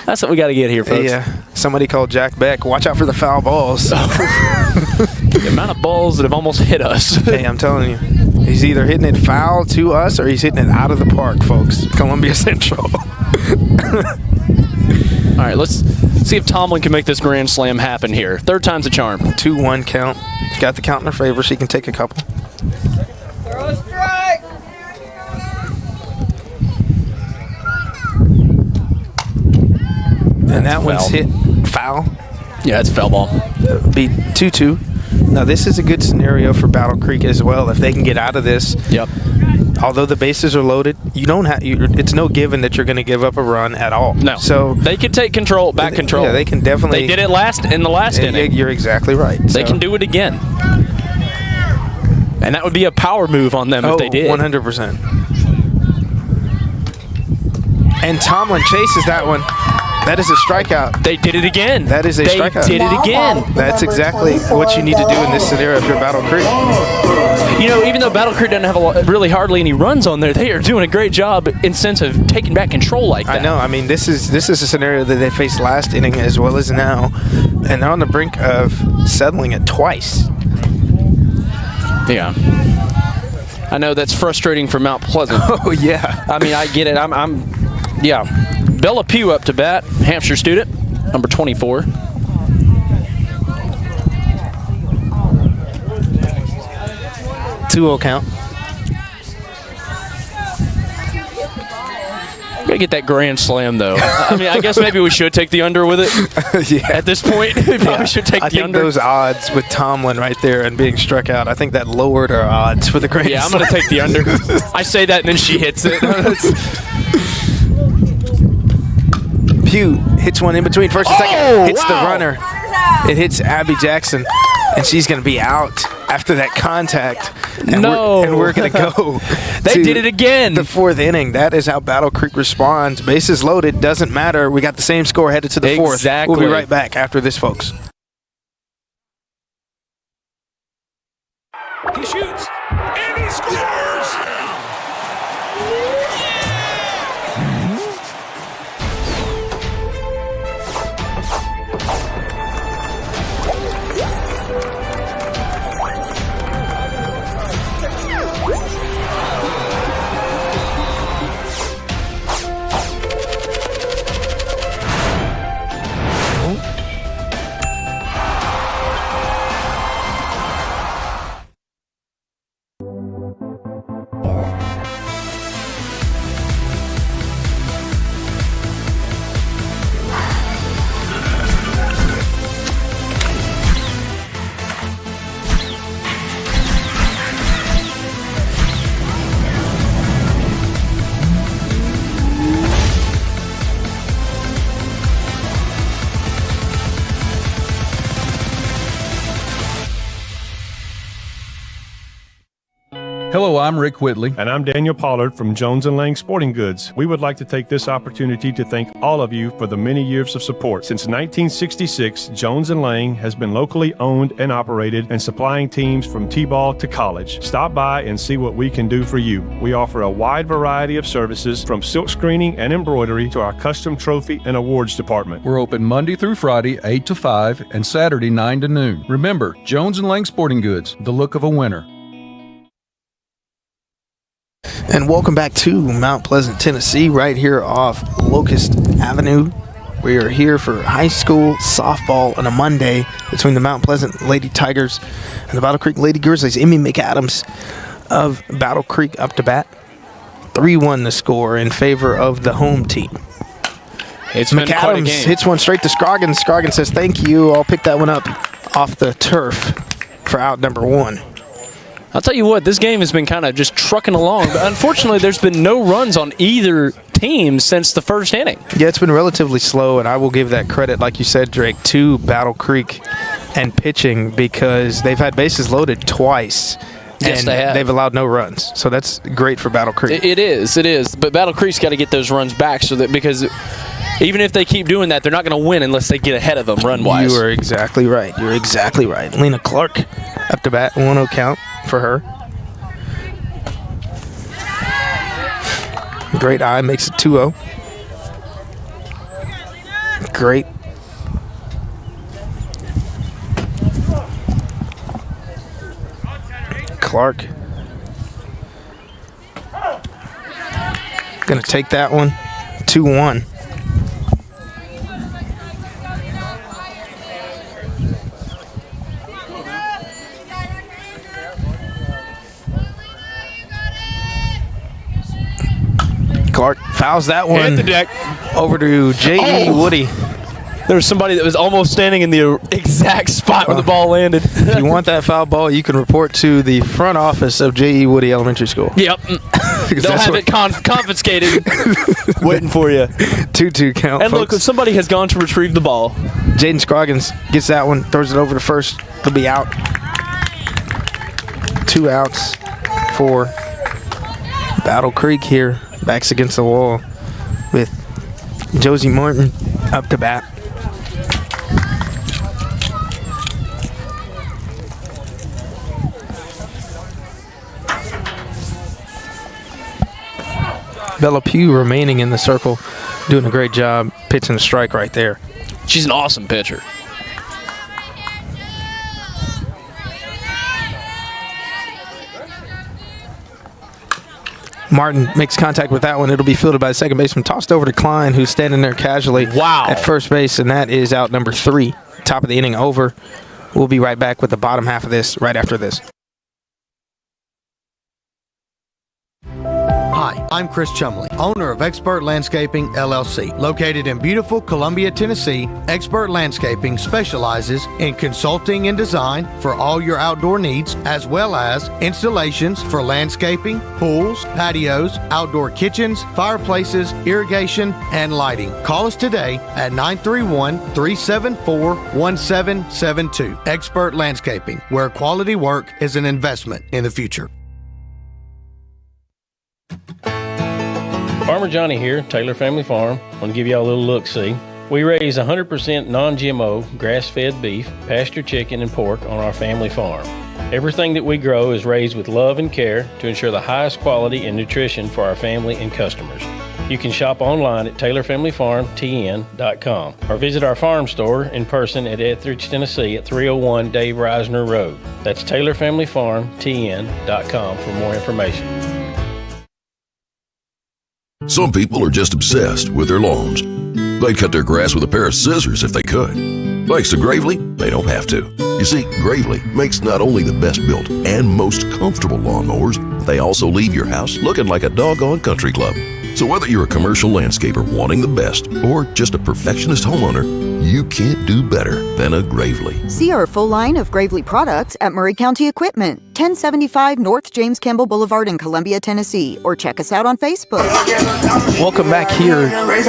That's what we got to get here, folks. Yeah. Somebody called Jack Beck. Watch out for the foul balls. The amount of balls that have almost hit us. Hey, I'm telling you. He's either hitting it foul to us or he's hitting it out of the park, folks. Columbia Central. All right, let's see if Tomlin can make this Grand Slam happen here. Third time's a charm. 2-1 count. She's got the count in her favor. She can take a couple. Throw a strike. And that one's hit foul. Yeah, it's a foul ball. Beat 2-2. Now, this is a good scenario for Battle Creek as well. If they can get out of this. Yep. Although the bases are loaded, you don't have. It's no given that you're going to give up a run at all. No. So they can take control, back control. Yeah, they can definitely. They did it in the last inning. You're exactly right. They can do it again, and that would be a power move on them if they did. 100%. And Tomlin chases that one. That is a strikeout. They did it again. That is a strikeout. They did it again. That's exactly what you need to do in this scenario if you're Battle Creek. You know, even though Battle Creek doesn't have really hardly any runs on there, they are doing a great job in sense of taking back control like that. I know. I mean, this is a scenario that they faced last inning as well as now, and they're on the brink of settling it twice. Yeah. I know that's frustrating for Mount Pleasant. Oh, yeah. I mean, I get it. Yeah. Bella Pugh up to bat, Hampshire student, number 24. Two-0 count. Gotta get that grand slam, though. I mean, I guess maybe we should take the under with it. Yeah. At this point, we probably should take I the think under. those odds with Tomlin right there and being struck out, I think that lowered our odds for the grand Yeah, I'm slam. going to take the under. I say that, and then she hits it. Pugh hits one in between first and second. Hits the runner. It hits Abby Jackson, and she's going to be out after that contact. And we're going to go. They did it again. The fourth inning. That is how Battle Creek responds. Bases loaded. Doesn't matter. We got the same score headed to the fourth. Exactly. We'll be right back after this, folks. He shoots, and he scores! Hello, I'm Rick Whitley. And I'm Daniel Pollard from Jones & Lang Sporting Goods. We would like to take this opportunity to thank all of you for the many years of support. Since 1966, Jones & Lang has been locally owned and operated and supplying teams from T-ball to college. Stop by and see what we can do for you. We offer a wide variety of services from silk screening and embroidery to our custom trophy and awards department. We're open Monday through Friday, 8 to 5, and Saturday, 9 to noon. Remember, Jones & Lang Sporting Goods, the look of a winner. And welcome back to Mount Pleasant, Tennessee, right here off Locust Avenue. We are here for high school softball on a Monday between the Mount Pleasant Lady Tigers and the Battle Creek Lady Grizzlies. Emmy McAdams of Battle Creek up to bat. 3-1 the score in favor of the home team. It's been quite a McAdams game. hits one straight to Scroggins. Scroggins says, thank you. I'll pick that one up off the turf for out number one. I'll tell you what, this game has been kind of just trucking along. But unfortunately, there's been no runs on either team since the first inning. Yeah, it's been relatively slow, and I will give that credit, like you said, Drake, to Battle Creek and pitching because they've had bases loaded twice. Yes, and they have. They've allowed no runs, so that's great for Battle Creek. It is. But Battle Creek's got to get those runs back so that because even if they keep doing that, they're not going to win unless they get ahead of them run-wise. You are exactly right. You're exactly right. Lena Clark up to bat, 1-0 count for her. Great eye, makes it 2-0. Great. Clark. Gonna take that one. 2-1. Clark fouls that one. Hit the deck. Over to J.E. Woody. There was somebody that was almost standing in the exact spot where the ball landed. If you want that foul ball, you can report to the front office of J.E. Woody Elementary School. Yep. They'll have it confiscated waiting for you. 2-2 count, And folks. look, somebody has gone to retrieve the ball. Jaden Scroggins gets that one, throws it over to first. They'll be out. 2 outs for Battle Creek here. Backs against the wall with Josie Martin up to bat. Bella Pugh remaining in the circle, doing a great job pitching a strike right there. She's an awesome pitcher. Martin makes contact with that one. It'll be fielded by the second baseman. Tossed over to Klein, who's standing there casually at first base, and that is out number 3. Top of the inning over. We'll be right back with the bottom half of this right after this. Hi, I'm Chris Chumley, owner of Expert Landscaping, LLC. Located in beautiful Columbia, Tennessee, Expert Landscaping specializes in consulting and design for all your outdoor needs, as well as installations for landscaping, pools, patios, outdoor kitchens, fireplaces, irrigation, and lighting. Call us today at 931-374-1772. Expert Landscaping, where quality work is an investment in the future. Farmer Johnny here, Taylor Family Farm. I want to give y'all a little look-see. We raise 100% non-GMO, grass-fed beef, pasture chicken, and pork on our family farm. Everything that we grow is raised with love and care to ensure the highest quality and nutrition for our family and customers. You can shop online at TaylorFamilyFarmTN.com or visit our farm store in person at Etheridge, Tennessee at 301 Dave Reisner Road. That's TaylorFamilyFarmTN.com for more information. Some people are just obsessed with their lawns. They'd cut their grass with a pair of scissors if they could. Thanks to Gravely, they don't have to. You see, Gravely makes not only the best built and most comfortable lawnmowers, they also leave your house looking like a doggone country club. So whether you're a commercial landscaper wanting the best or just a perfectionist homeowner, you can't do better than a Gravely. See our full line of Gravely products at Murray County Equipment, 1075 North James Campbell Boulevard in Columbia, Tennessee, or check us out on Facebook. Welcome back here,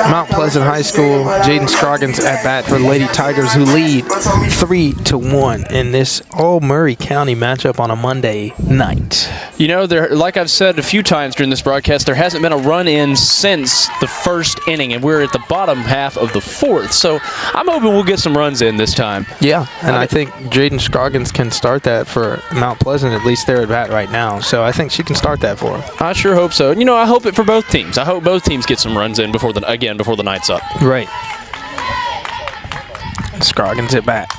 Mount Pleasant High School. Jaden Scroggins at bat for the Lady Tigers, who lead 3-1 in this all-Murray County matchup on a Monday night. You know, like I've said a few times during this broadcast, there hasn't been a run-in since the first inning, and we're at the bottom half of the fourth. So I'm hoping we'll get some runs in this time. Yeah, and I think Jaden Scroggins can start that for Mount Pleasant, at least they're at bat right now. So I think she can start that for her. I sure hope so. You know, I hope it for both teams. I hope both teams get some runs in before the night's up. Right. Scroggins at bat.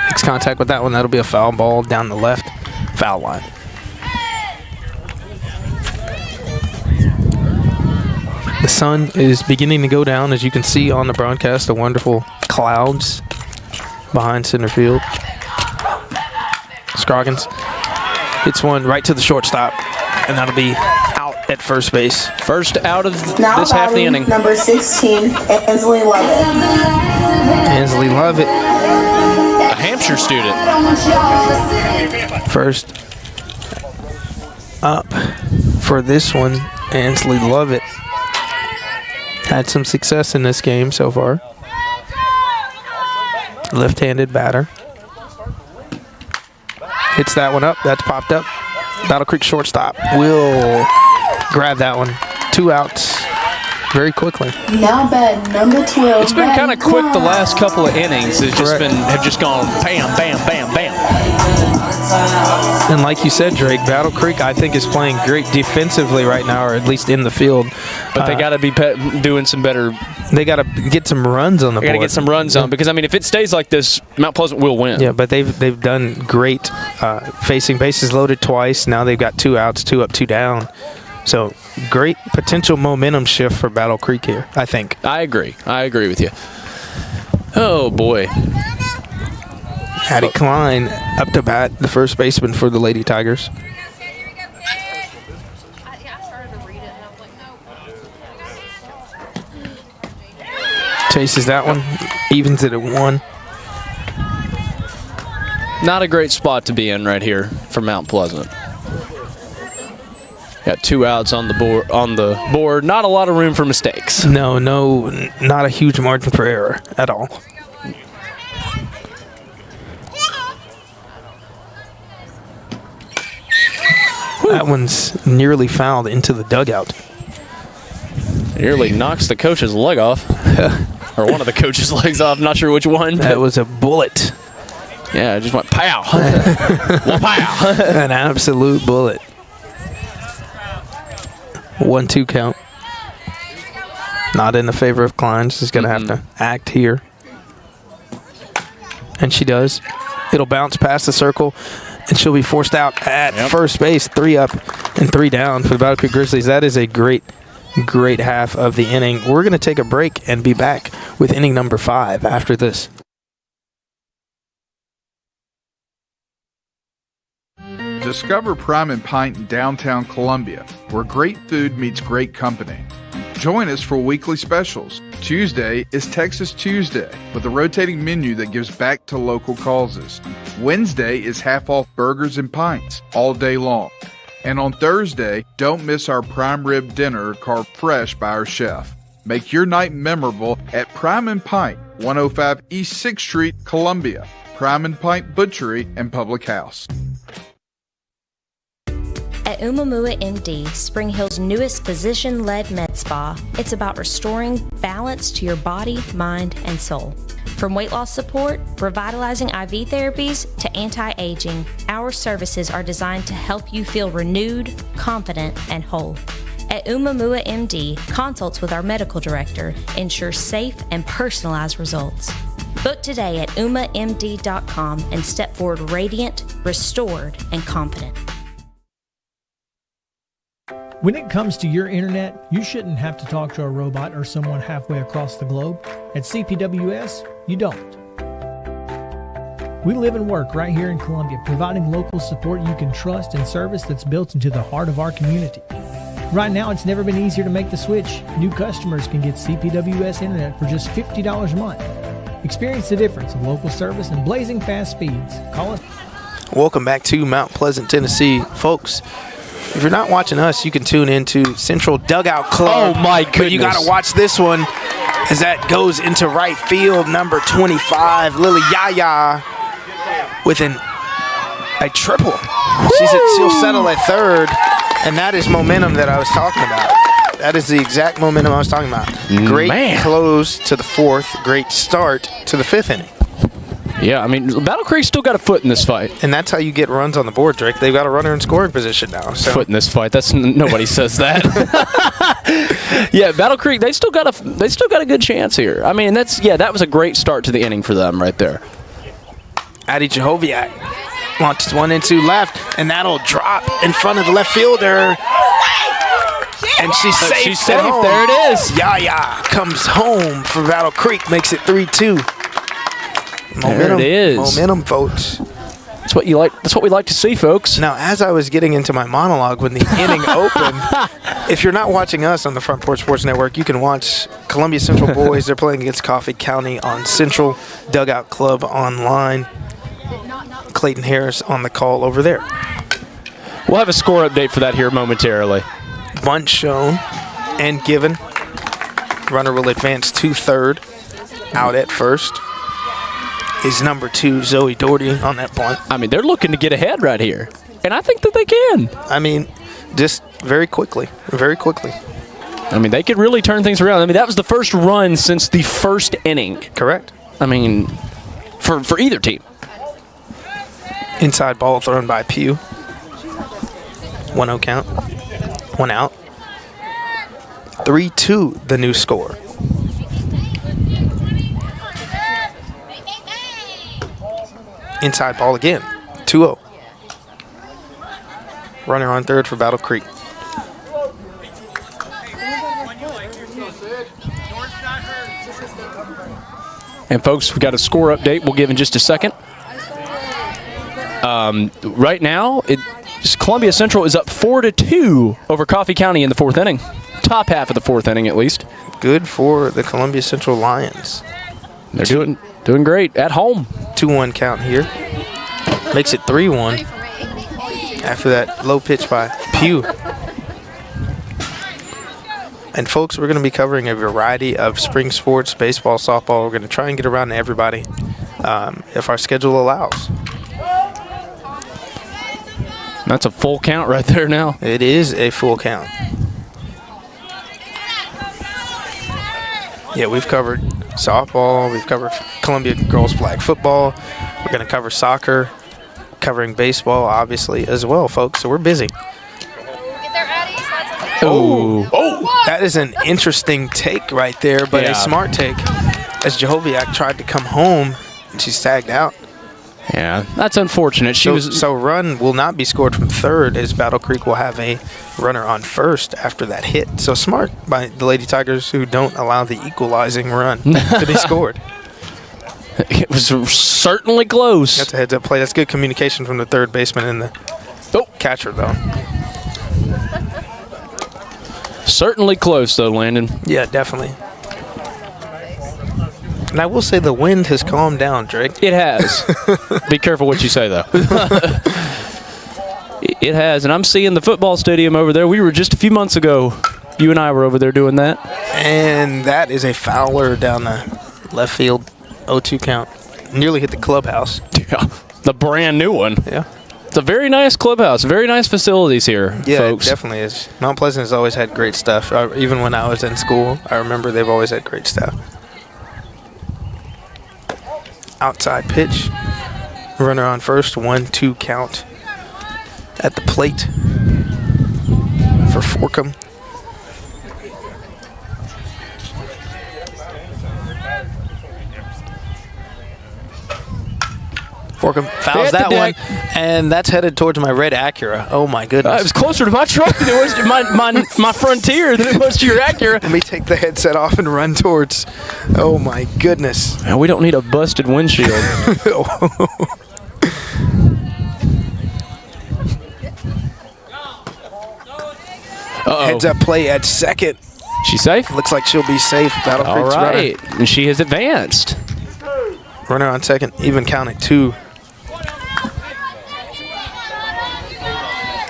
Makes contact with that one. That'll be a foul ball down the left foul line. The sun is beginning to go down, as you can see on the broadcast, the wonderful clouds behind center field. Scroggins hits one right to the shortstop, and that'll be out at first base. First out of this half of the inning. Number 16, Ansley Lovett. Ansley Lovett. A Hampshire student. First up for this one, Ansley Lovett. Had some success in this game so far. Left-handed batter. Hits that one up. That's popped up. Battle Creek shortstop will grab that one. 2 outs very quickly. Now bat number 12. It's been kind of quick the last couple of innings. It's just have just gone bam, bam, bam, bam. And like you said, Drake, Battle Creek, I think, is playing great defensively right now, or at least in the field. But they got to be doing some better. They got to get some runs on the board. They got to get some runs on, because, I mean, if it stays like this, Mount Pleasant will win. Yeah, but they've done great facing bases loaded twice. Now they've got 2 outs, 2 up, 2 down. So great potential momentum shift for Battle Creek here, I think. I agree with you. Oh, boy. Hattie Klein up to bat, the first baseman for the Lady Tigers. Chases that one, evens it at 1. Not a great spot to be in right here for Mount Pleasant. Got 2 outs on the board. Not a lot of room for mistakes. No, not a huge margin for error at all. That one's nearly fouled into the dugout. Nearly knocks the coach's leg off. Or one of the coach's legs off. Not sure which one. That was a bullet. Yeah, it just went pow. Pow. An absolute bullet. 1-2 count. Not in the favor of Klein. She's going to have to act here. And she does. It'll bounce past the circle, and she'll be forced out at first base. 3 up and 3 down for the Battle Creek Grizzlies. That is a great half of the inning. We're going to take a break and be back with inning number 5 after this. Discover Prime and Pint in downtown Columbia, where great food meets great company. Join us for weekly specials. Tuesday is Texas Tuesday with a rotating menu that gives back to local causes. Wednesday is half-off burgers and pints all day long. And on Thursday, don't miss our prime rib dinner carved fresh by our chef. Make your night memorable at Prime and Pint, 105 East 6th Street, Columbia. Prime and Pint Butchery and Public House. At Umamua MD, Spring Hill's newest physician-led med spa, it's about restoring balance to your body, mind, and soul. From weight loss support, revitalizing IV therapies, to anti-aging, our services are designed to help you feel renewed, confident, and whole. At Umamua MD, consults with our medical director ensure safe and personalized results. Book today at umamd.com and step forward radiant, restored, and confident. When it comes to your internet, you shouldn't have to talk to a robot or someone halfway across the globe. At CPWS, you don't. We live and work right here in Columbia, providing local support you can trust and service that's built into the heart of our community. Right now, it's never been easier to make the switch. New customers can get CPWS internet for just $50 a month. Experience the difference of local service and blazing fast speeds. Call us. Welcome back to Mount Pleasant, Tennessee. Folks, if you're not watching us, you can tune into Central Dugout Club. Oh, my goodness. But you got to watch this one as that goes into right field. Number 25, Lily Yaya, with a triple. She'll settle at third, and that is momentum that I was talking about. That is the exact momentum I was talking about. Great close to the fourth, great start to the fifth inning. Yeah, I mean, Battle Creek still got a foot in this fight. And that's how you get runs on the board, Drake. They've got a runner in scoring position now. So. Foot in this fight. That's nobody says that. Yeah, Battle Creek, they still got a good chance here. I mean, that was a great start to the inning for them right there. Addie Jehoviak launches one into left, and that'll drop in front of the left fielder. And she's safe. She's safe. There it is. Yaya comes home for Battle Creek, makes it 3-2. Momentum, there it is. Momentum, folks. That's what you like. That's what we like to see, folks. Now, as I was getting into my monologue when the inning opened, if you're not watching us on the Front Porch Sports Network, you can watch Columbia Central boys. They're playing against Coffee County on Central Dugout Club online. Clayton Harris on the call over there. We'll have a score update for that here momentarily. Bunt shown and given. Runner will advance to third. Out at first is number 2, Zoe Doherty, on that bunt. I mean, they're looking to get ahead right here. And I think that they can. I mean, just very quickly. Very quickly. I mean, they could really turn things around. I mean, that was the first run since the first inning. Correct. I mean, for either team. Inside ball thrown by Pugh. 1-0 count. 1 out. 3-2, the new score. Inside ball again. 2-0. Runner on third for Battle Creek. And folks, we got a score update we'll give in just a second. Right now, Columbia Central is up 4-2 over Coffee County in the fourth inning. Top half of the fourth inning, at least. Good for the Columbia Central Lions. They're doing great at home. 2-1 count here. Makes it 3-1 after that low pitch by Pugh. And folks, we're going to be covering a variety of spring sports, baseball, softball. We're going to try and get around to everybody if our schedule allows. That's a full count right there now. It is a full count. Yeah, we've covered softball. We've covered Columbia girls flag football. We're going to cover soccer, covering baseball, obviously, as well, folks. So we're busy. Oh, that is an interesting take right there, but a smart take as Jehoviak tried to come home and she's tagged out. Yeah, that's unfortunate. So run will not be scored from third as Battle Creek will have a runner on first after that hit. So smart by the Lady Tigers who don't allow the equalizing run to be scored. It was certainly close. That's a heads-up play. That's good communication from the third baseman and the Oh, catcher, though. Certainly close, though, Landon. Yeah, definitely. And I will say the wind has calmed down, Drake. It has. Be careful what you say, though. It has, and I'm seeing the football stadium over there. We were just a few months ago. You and I were over there doing that. And that is a fouler down the left field 0-2 count. Nearly hit the clubhouse. Yeah, the brand new one. Yeah. It's a very nice clubhouse, very nice facilities here, yeah, folks. It definitely is. Mount Pleasant has always had great stuff. Even when I was in school, I remember they've always had great stuff. Outside pitch. Runner on first, 1-2 count at the plate for Forkham. Forkham fouls that one, and that's headed towards my red Acura. Oh, my goodness. It was closer to my truck than it was to my Frontier than it was to your Acura. Let me take the headset off and run towards. Oh, my goodness. Man, we don't need a busted windshield. Heads up play at second. She's safe? Looks like she'll be safe. Battle All Creek's right. runner. And she has advanced. Runner on second, even count at 2.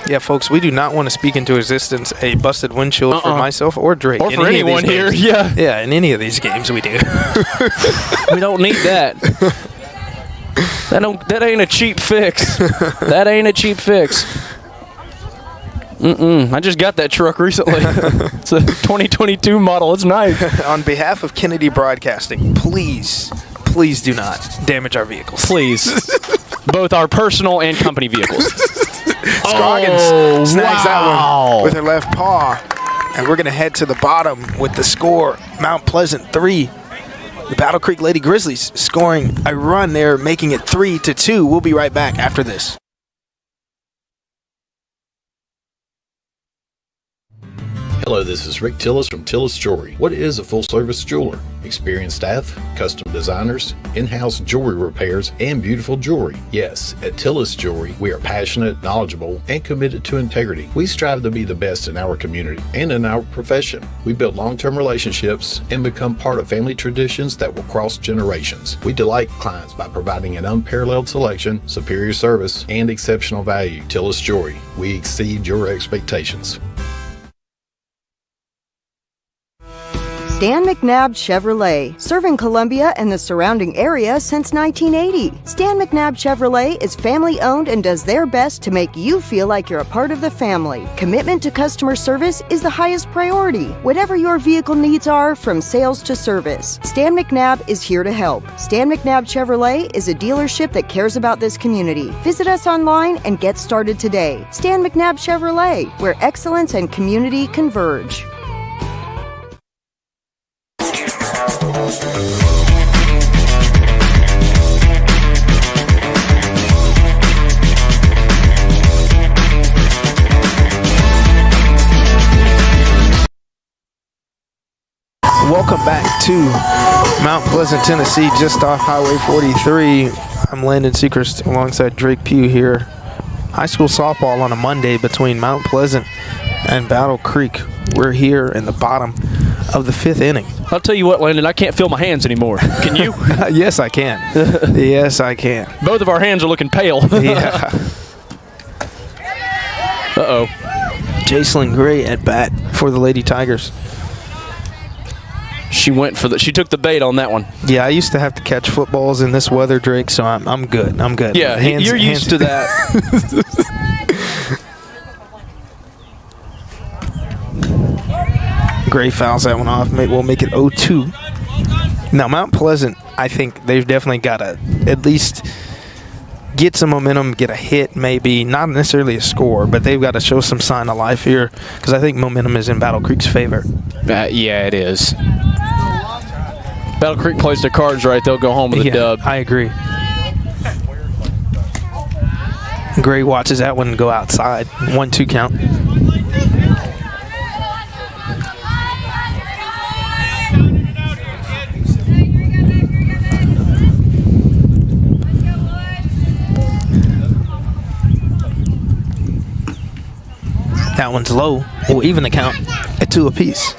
Yeah, folks, we do not want to speak into existence a busted windshield for myself or Drake. Or for anyone here, yeah. Yeah, in any of these games we do. We don't need that. That ain't a cheap fix. That ain't a cheap fix. I just got that truck recently. It's a 2022 model. It's nice. On behalf of Kennedy Broadcasting, please do not damage our vehicles. Please. Both our personal and company vehicles. Scroggins snags that one with her left paw. And we're going to head to the bottom with the score. Mount Pleasant 3. The Battle Creek Lady Grizzlies scoring a run there, making it 3-2. We'll be right back after this. Hello, this is Rick Tillis from Tillis Jewelry. What is a full-service jeweler? Experienced staff, custom designers, in-house jewelry repairs, and beautiful jewelry. Yes, at Tillis Jewelry, we are passionate, knowledgeable, and committed to integrity. We strive to be the best in our community and in our profession. We build long-term relationships and become part of family traditions that will cross generations. We delight clients by providing an unparalleled selection, superior service, and exceptional value. Tillis Jewelry, we exceed your expectations. Stan McNabb Chevrolet, serving Columbia and the surrounding area since 1980. Stan McNabb Chevrolet is family-owned and does their best to make you feel like you're a part of the family. Commitment to customer service is the highest priority. Whatever your vehicle needs are, from sales to service, Stan McNabb is here to help. Stan McNabb Chevrolet is a dealership that cares about this community. Visit us online and get started today. Stan McNabb Chevrolet, where excellence and community converge. Welcome back to Mount Pleasant, Tennessee, just off Highway 43. I'm Landon Sechrist alongside Drake Pugh here. High school softball on a Monday between Mount Pleasant and Battle Creek. We're here in the bottom of the 5th inning. I'll tell you what, Landon, I can't feel my hands anymore. Can you? Yes, I can. Yes, I can. Both of our hands are looking pale. Yeah. Uh-oh. Jacelyn Gray at bat for the Lady Tigers. She took the bait on that one. Yeah, I used to have to catch footballs in this weather, Drake, so I'm good. I'm good. Yeah, you're used to that. Gray fouls that one off. We'll make it 0-2. Now, Mount Pleasant, I think they've definitely got to at least get some momentum, get a hit maybe. Not necessarily a score, but they've got to show some sign of life here because I think momentum is in Battle Creek's favor. Yeah, it is. Battle Creek plays their cards right. They'll go home with a dub. I agree. Gray watches that one go outside. 1-2 count. That one's low. We'll even the count at 2 apiece.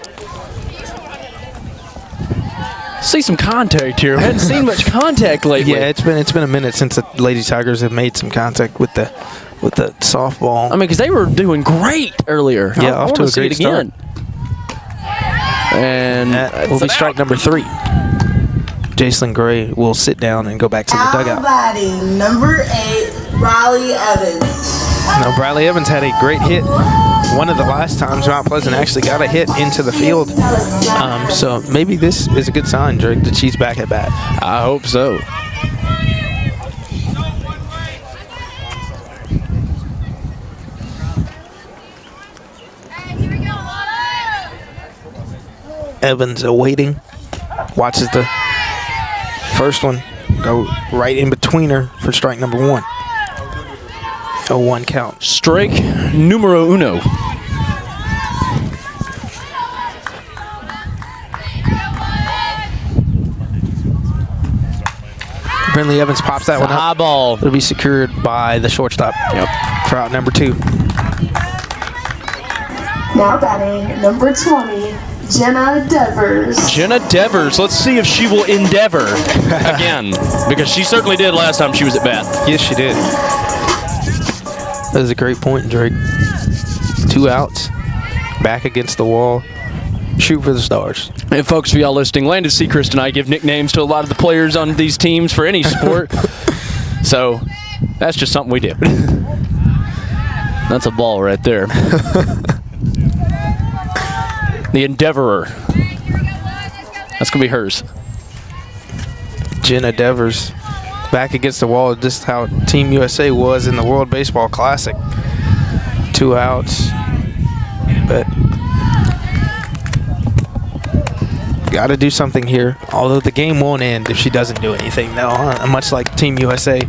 See some contact here. I hadn't seen much contact lately. Yeah, it's been a minute since the Lady Tigers have made some contact with the softball. I mean, because they were doing great earlier. Yeah, I off to a great start. And that will be strike number 3. Jacelyn Gray will sit down and go back to the dugout. Batting number 8, Riley Evans. Now, Bradley Evans had a great hit. One of the last times Mount Pleasant actually got a hit into the field. So maybe this is a good sign, Drake, that she's back at bat. I hope so. Evans awaiting. Watches the first one go right in between her for strike number 1. A 1 count. Strike numero uno. Brinley Evans pops that one up. High ball. It'll be secured by the shortstop. Yep. For out number 2. Now batting number 20, Jenna Devers. Jenna Devers. Let's see if she will endeavor again, because she certainly did last time she was at bat. Yes, she did. That is a great point, Drake. 2 outs. Back against the wall. Shoot for the stars. And folks, for y'all listening, Landon Seacrest and I give nicknames to a lot of the players on these teams for any sport. So that's just something we do. That's a ball right there. The Endeavorer. That's going to be hers. Jenna Devers back against the wall. Just how Team USA was in the World Baseball Classic. 2 outs. But got to do something here. Although the game won't end if she doesn't do anything. Now, much like Team USA,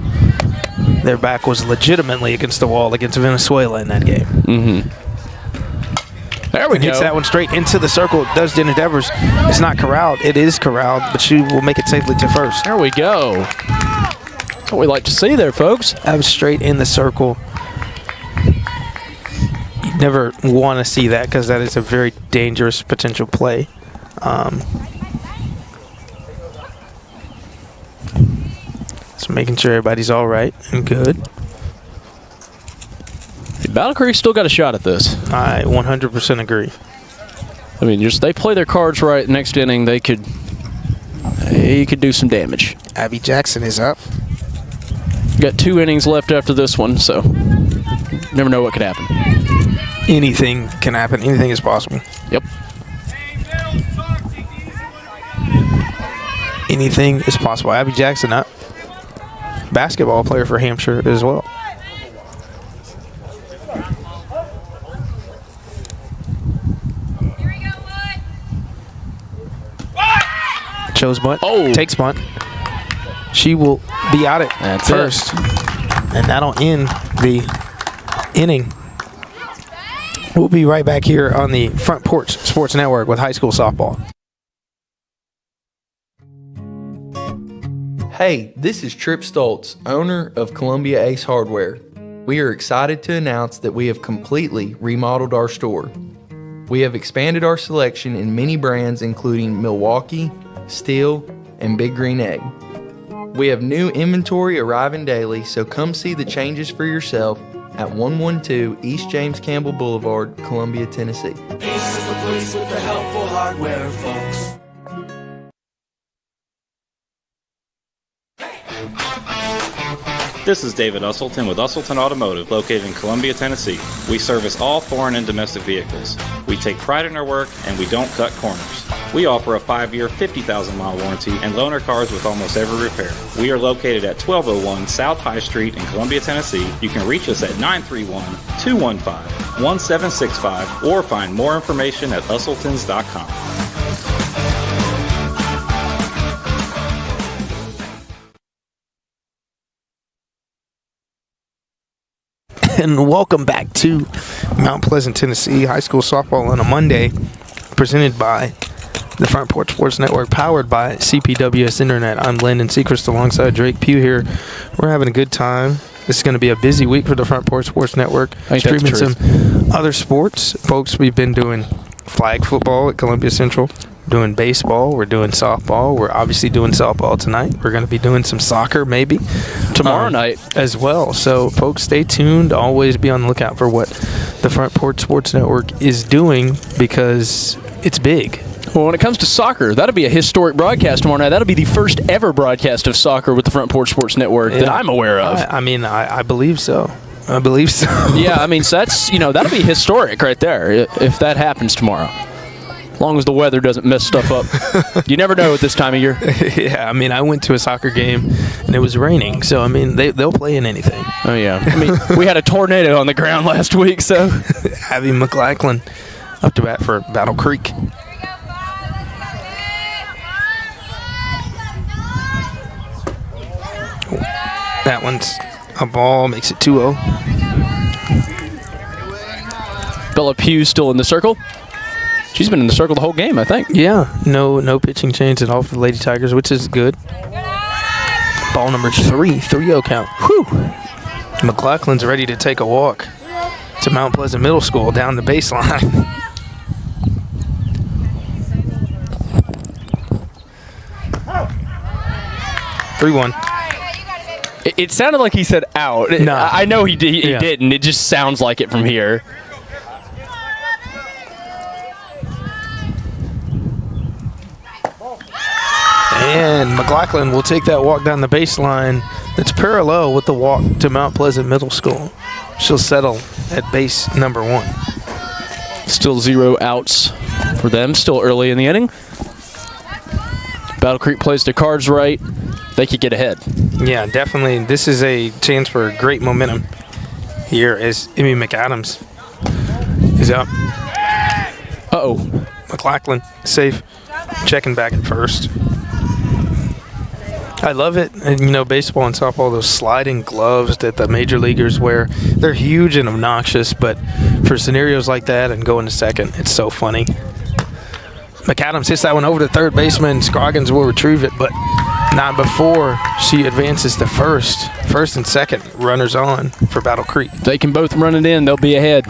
their back was legitimately against the wall against Venezuela in that game. Mm-hmm. There we go. Hits that one straight into the circle. Does Jenna Devers. It's not corralled. It is corralled, but she will make it safely to first. There we go. That's what we like to see there, folks. That was straight in the circle. You never want to see that because that is a very dangerous potential play. So making sure everybody's all right and good. Battle Creek still got a shot at this. I 100% agree. I mean, just they play their cards right. Next inning, they could do some damage. Abby Jackson is up. Got 2 innings left after this one, so never know what could happen. Anything can happen. Anything is possible. Yep. Anything is possible. Abby Jackson up. Basketball player for Hampshire as well. Chose bunt. Oh. Takes bunt. She will be out at That's first. And that'll end the inning. We'll be right back here on the Front Porch Sports Network with high school softball. Hey, this is Trip Stoltz, owner of Columbia Ace Hardware. We are excited to announce that we have completely remodeled our store. We have expanded our selection in many brands including Milwaukee, Steel, and Big Green Egg. We have new inventory arriving daily, so come see the changes for yourself at 112 East James Campbell Boulevard, Columbia, Tennessee. Ace is the place with the helpful hardware, folks. This is David Usselton with Usselton Automotive, located in Columbia, Tennessee. We service all foreign and domestic vehicles. We take pride in our work, and we don't cut corners. We offer a 5-year, 50,000-mile warranty and loan our cars with almost every repair. We are located at 1201 South High Street in Columbia, Tennessee. You can reach us at 931-215-1765 or find more information at usseltons.com. And welcome back to Mount Pleasant, Tennessee high school softball on a Monday, presented by the Front Porch Sports Network, powered by CPWS Internet. I'm Landon Seacrest alongside Drake Pugh here. We're having a good time. This is going to be a busy week for the Front Porch Sports Network. Streaming some Other sports, folks, we've been doing flag football at Columbia Central, doing baseball, we're doing softball, we're obviously doing softball tonight. We're going to be doing some soccer maybe tomorrow night as well. So, folks, stay tuned. Always be on the lookout for what the Front Porch Sports Network is doing because it's big. Well, when it comes to soccer, that'll be a historic broadcast tomorrow night. That'll be the first ever broadcast of soccer with the Front Porch Sports Network that I'm aware of. I believe so. I believe so. Yeah, I mean, so that's, that'll be historic right there if that happens tomorrow. As long as the weather doesn't mess stuff up. You never know at this time of year. Yeah, I mean, I went to a soccer game and it was raining, so I mean, they'll play in anything. Oh yeah, I mean, we had a tornado on the ground last week, so Abby McLachlan up to bat for Battle Creek. That one's a ball, makes it 2-0. Bella Pugh still in the circle. She's been in the circle the whole game, I think. Yeah, no pitching change at all for the Lady Tigers, which is good. Ball number 3-0 count. Whew. McLachlan's ready to take a walk to Mount Pleasant Middle School down the baseline. Three-one. It sounded like he said out. No. I know he didn't. It just sounds like it from here. And McLachlan will take that walk down the baseline that's parallel with the walk to Mount Pleasant Middle School. She'll settle at base number 1. Still 0 outs for them. Still early in the inning. Battle Creek plays their cards right. They could get ahead. Yeah, definitely. This is a chance for great momentum here as Emmy McAdams is up. Uh-oh. McLachlan safe, checking back at first. I love it. And, baseball and softball, those sliding gloves that the major leaguers wear, they're huge and obnoxious, but for scenarios like that and going to second, it's so funny. McAdams hits that one over to third baseman. Scroggins will retrieve it, but not before she advances to first. First and second, runners on for Battle Creek. They can both run it in. They'll be ahead.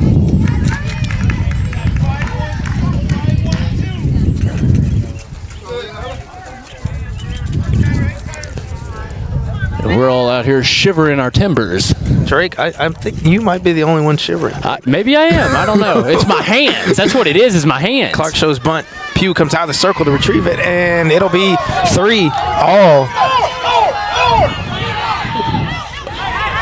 And we're all out here shivering our timbers. Drake, I think you might be the only one shivering. Maybe I am. I don't know. It's my hands. That's what it is my hands. Clark shows bunt. Pugh comes out of the circle to retrieve it, and it'll be 3-all.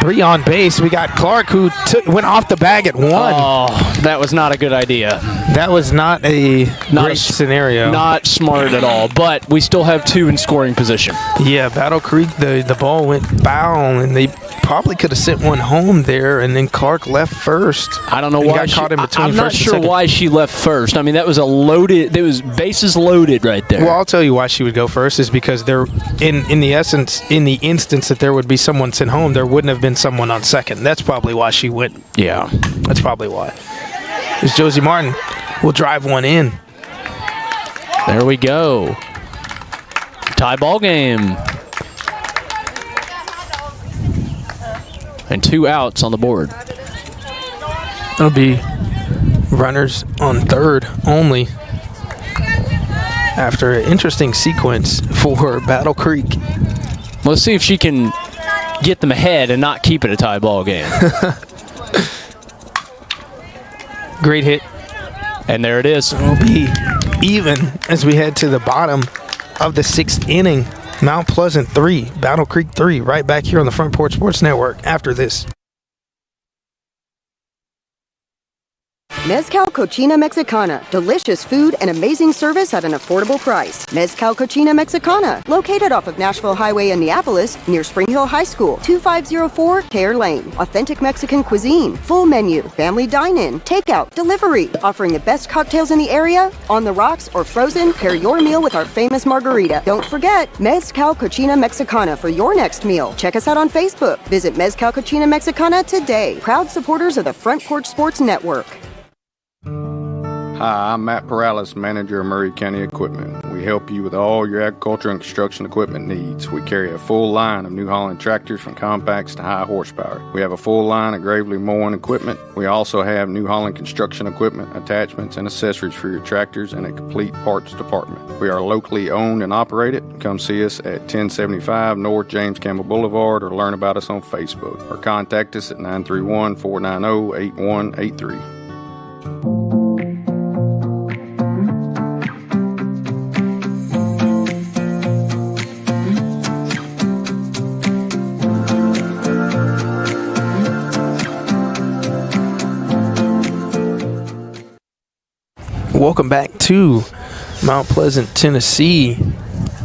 3 on base. We got Clark, who went off the bag at 1. Oh, that was not a good idea. That was not a great scenario. Not smart at all, but we still have 2 in scoring position. Yeah, Battle Creek, the ball went foul, and they probably could have sent one home there, and then Clark left first. I don't know why got caught in between. I'm not sure why she left first. I mean, that was there was bases loaded right there. Well, I'll tell you why she would go first is because there, in the instance that there would be someone sent home, there wouldn't have been someone on second. That's probably why she went. Yeah. That's probably why. As Josie Martin will drive one in. There we go. Tie ball game. And 2 outs on the board. That'll be runners on third only after an interesting sequence for Battle Creek. Let's see if she can get them ahead and not keep it a tie ball game. Great hit. And there it is. It'll be even as we head to the bottom of the 6th inning. Mount Pleasant 3, Battle Creek 3, right back here on the Front Porch Sports Network after this. Mezcal Cochina Mexicana. Delicious food and amazing service at an affordable price. Mezcal Cochina Mexicana. Located off of Nashville Highway in Neapolis, near Spring Hill High School. 2504 Care Lane. Authentic Mexican cuisine. Full menu. Family dine-in. Takeout. Delivery. Offering the best cocktails in the area. On the rocks or frozen, pair your meal with our famous margarita. Don't forget, Mezcal Cochina Mexicana for your next meal. Check us out on Facebook. Visit Mezcal Cochina Mexicana today. Proud supporters of the Front Porch Sports Network. Hi, I'm Matt Perales, manager of Murray County Equipment. We help you with all your agriculture and construction equipment needs. We carry a full line of New Holland tractors from compacts to high horsepower. We have a full line of Gravely mowing equipment. We also have New Holland construction equipment, attachments, and accessories for your tractors and a complete parts department. We are locally owned and operated. Come see us at 1075 North James Campbell Boulevard or learn about us on Facebook or contact us at 931-490-8183. Welcome back to Mount Pleasant, Tennessee.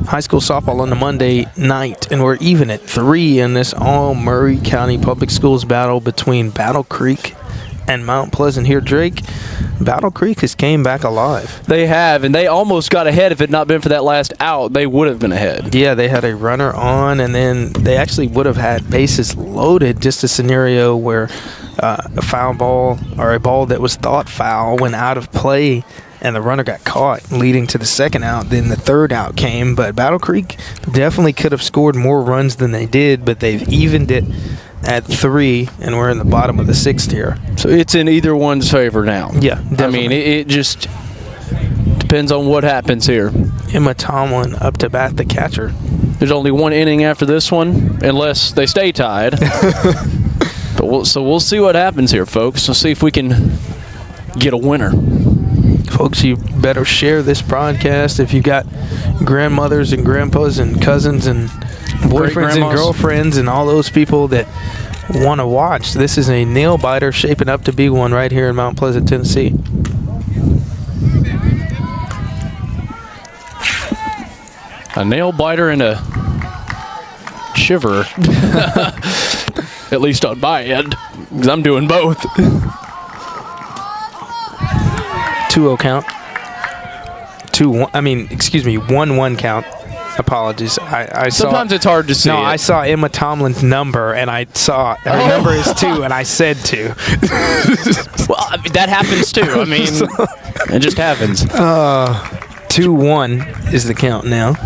High school softball on the Monday night, and we're even at 3 in this all-Murray County Public Schools battle between Battle Creek and Mount Pleasant here. Drake, Battle Creek has came back alive. They have, and they almost got ahead. If it not been for that last out, they would have been ahead. Yeah, they had a runner on, and then they actually would have had bases loaded, just a scenario where a foul ball or a ball that was thought foul went out of play, and the runner got caught, leading to the second out. Then the third out came, but Battle Creek definitely could have scored more runs than they did, but they've evened it at 3, and we're in the bottom of the 6th here. So it's in either one's favor now. Yeah, definitely. I mean, it just depends on what happens here. Emma Tomlin up to bat, the catcher. There's only one inning after this one, unless they stay tied. But we'll see what happens here, folks. We'll see if we can get a winner. Folks, you better share this broadcast if you got grandmothers and grandpas and cousins and boyfriends and girlfriends and all those people that want to watch. This is a nail biter shaping up to be one right here in Mount Pleasant, Tennessee. A nail biter and a shiver. At least on my end, because I'm doing both. 2-0 count. 1-1 count. Apologies. I saw. Sometimes it's hard to see. No, I saw Emma Tomlin's number, and I saw her number is 2, and I said 2. Well, I mean, that happens too. I mean, it just happens. 2-1 is the count now.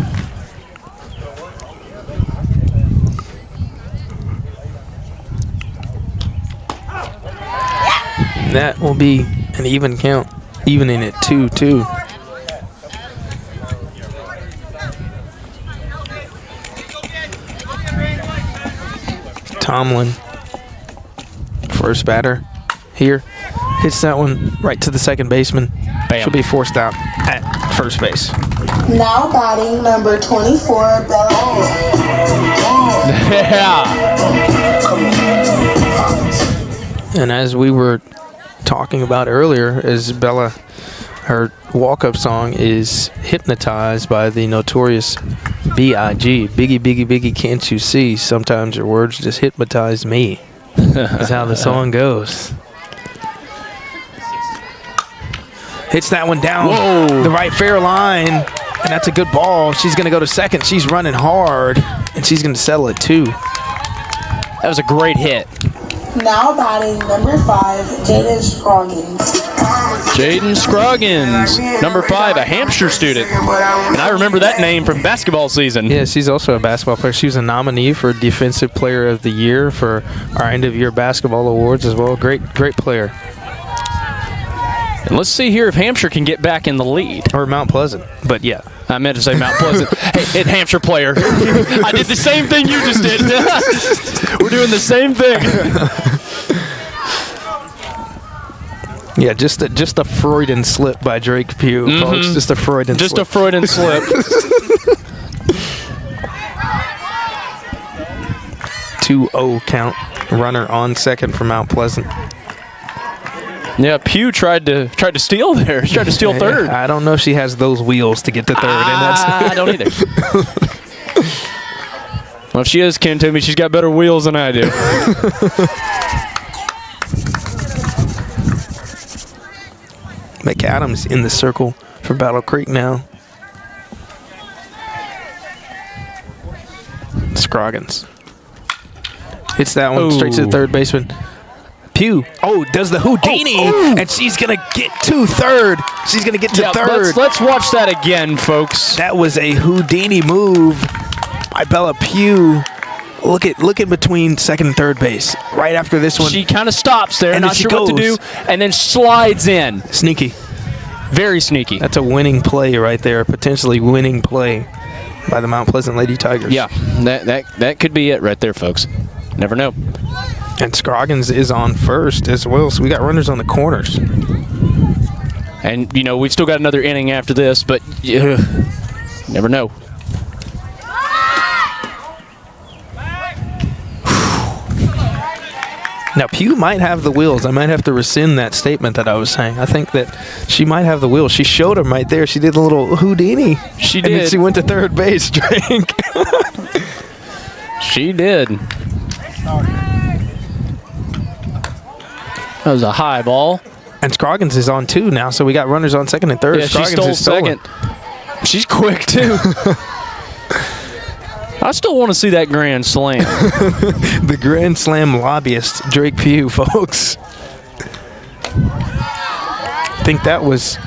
That will be an even count, evening at 2-2. Tomlin, first batter here, hits that one right to the second baseman. Bam. She'll be forced out at first base. Now batting number 24, Bella. Yeah. And as we were talking about earlier, as Bella, her walk-up song is Hypnotized by the notorious B.I.G. Biggie, biggie, biggie, can't you see? Sometimes your words just hypnotize me. That's how the song goes. Hits that one down the right fair line, and that's a good ball. She's going to go to second. She's running hard, and she's going to settle at 2. That was a great hit. Now batting number 5, Jaden Scroggins. Jaden Scroggins, number 5, a Hampshire student. And I remember that name from basketball season. Yeah, she's also a basketball player. She was a nominee for Defensive Player of the Year for our end-of-year basketball awards as well. Great player. And let's see here if Hampshire can get back in the lead. Or Mount Pleasant, but yeah. I meant to say Mount Pleasant. Hey, Hampshire player. I did the same thing you just did. We're doing the same thing. Yeah, just a Freudian slip by Drake Pugh, folks. Just a Freudian slip. Just a Freudian slip. 2-0 count. Runner on second for Mount Pleasant. Yeah, Pugh tried to steal there. She tried to steal third. I don't know if she has those wheels to get to third. I don't either. Well, if she is kin to me, she's got better wheels than I do. McAdams in the circle for Battle Creek now. Scroggins hits that one straight to the third baseman. Pugh. Oh, does the Houdini, and she's going to get to third. She's going to get to third. Let's watch that again, folks. That was a Houdini move by Bella Pugh. Look in between second and third base. Right after this one. She kind of stops there, and not sure what to do, and then slides in. Sneaky. Very sneaky. That's a winning play right there, potentially winning play by the Mount Pleasant Lady Tigers. Yeah, that could be it right there, folks. Never know. And Scroggins is on first as well, so we got runners on the corners. And, we've still got another inning after this, but never know. Now, Pugh might have the wheels. I might have to rescind that statement that I was saying. I think that she might have the wheels. She showed him right there. She did a little Houdini. She did. And then she went to third base, Drake. She did. That was a high ball. And Scroggins is on two now, so we got runners on second and third. Yeah, Scroggins she stole is stolen. second. She's quick, too. I still want to see that Grand Slam. The Grand Slam lobbyist, Drake Pugh, folks. I think that was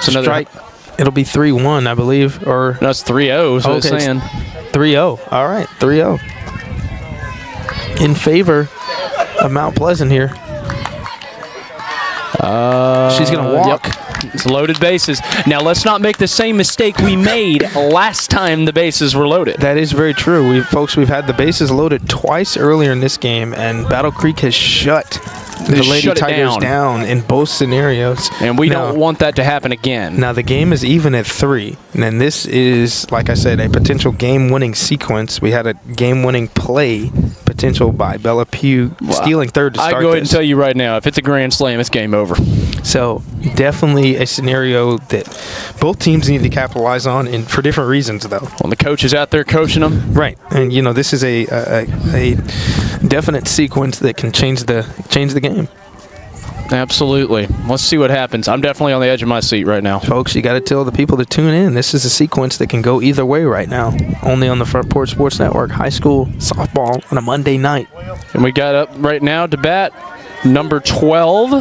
strike. It'll be 3-1, I believe. Or no, it's 3-0, so it's saying. 3-0. All right, 3-0. In favor of Mount Pleasant here. She's going to walk. Yep. It's loaded bases. Now, let's not make the same mistake we made last time the bases were loaded. That is very true. We've had the bases loaded twice earlier in this game, and Battle Creek has shut the Lady Tigers down in both scenarios. And we don't want that to happen again. Now, the game is even at 3. And this is, like I said, a potential game-winning sequence. We had a game-winning play potential by Bella Pugh stealing third to start I go ahead and tell you right now, if it's a Grand Slam, it's game over. So, definitely a scenario that both teams need to capitalize on, and for different reasons, though. Well, the coach is out there coaching them. Right. And, this is a definite sequence that can change the game. Absolutely. Let's see what happens. I'm definitely on the edge of my seat right now. Folks, you got to tell the people to tune in. This is a sequence that can go either way right now. Only on the Front Porch Sports Network. High school softball on a Monday night. And we got up right now to bat number 12.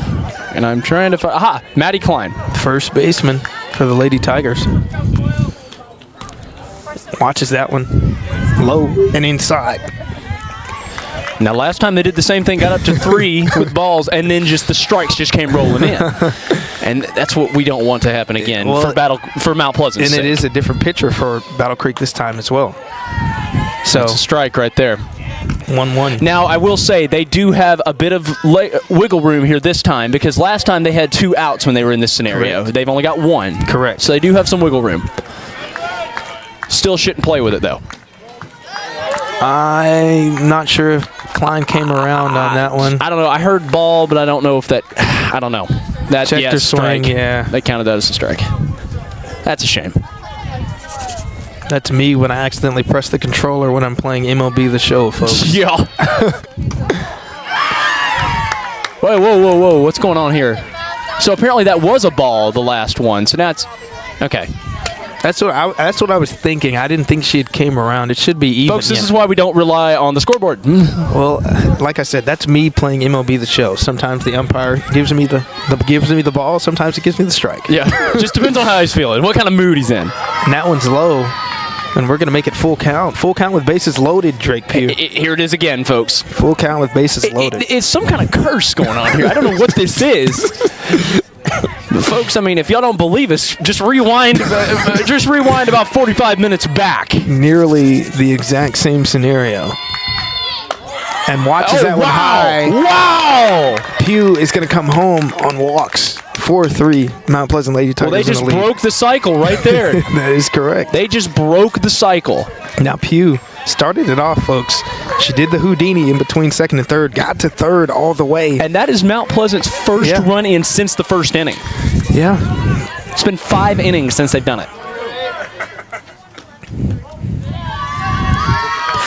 And I'm trying to find... Maddie Klein. First baseman for the Lady Tigers. Watches that one. Low and inside. Now, last time they did the same thing, got up to 3 with balls, and then just the strikes just came rolling in. And that's what we don't want to happen again for Mount Pleasant. And it is a different pitcher for Battle Creek this time as well. So it's a strike right there. 1-1. Now, I will say they do have a bit of wiggle room here this time, because last time they had 2 outs when they were in this scenario. Correct. They've only got 1. Correct. So they do have some wiggle room. Still shouldn't play with it, though. I'm not sure if Klein came around on that one. I don't know. I heard ball, but I don't know if that... I don't know. That checked her swing, yeah. They counted that as a strike. That's a shame. That's me when I accidentally press the controller when I'm playing MLB The Show, folks. Yeah. Whoa. What's going on here? So apparently that was a ball, the last one. So now it's... Okay. That's what I was thinking. I didn't think she had came around. It should be even. Folks, this is why we don't rely on the scoreboard. Well, like I said, that's me playing MLB The Show. Sometimes the umpire gives me the ball. Sometimes it gives me the strike. Yeah, just depends on how he's feeling, what kind of mood he's in. And that one's low, and we're going to make it full count. Full count with bases loaded, Drake Pugh. Here it is again, folks. Full count with bases loaded. It's some kind of curse going on here. I don't know what this is. But folks, I mean, if y'all don't believe us, just rewind about 45 minutes back. Nearly the exact same scenario. And watches that one high. Wow! Pugh is going to come home on walks. 4-3, Mount Pleasant Lady Tigers. Well, they just broke the cycle right there. That is correct. They just broke the cycle. Now, Pugh started it off, folks. She did the Houdini in between second and third, got to third all the way. And that is Mount Pleasant's first run in since the first inning. Yeah. It's been 5 innings since they've done it.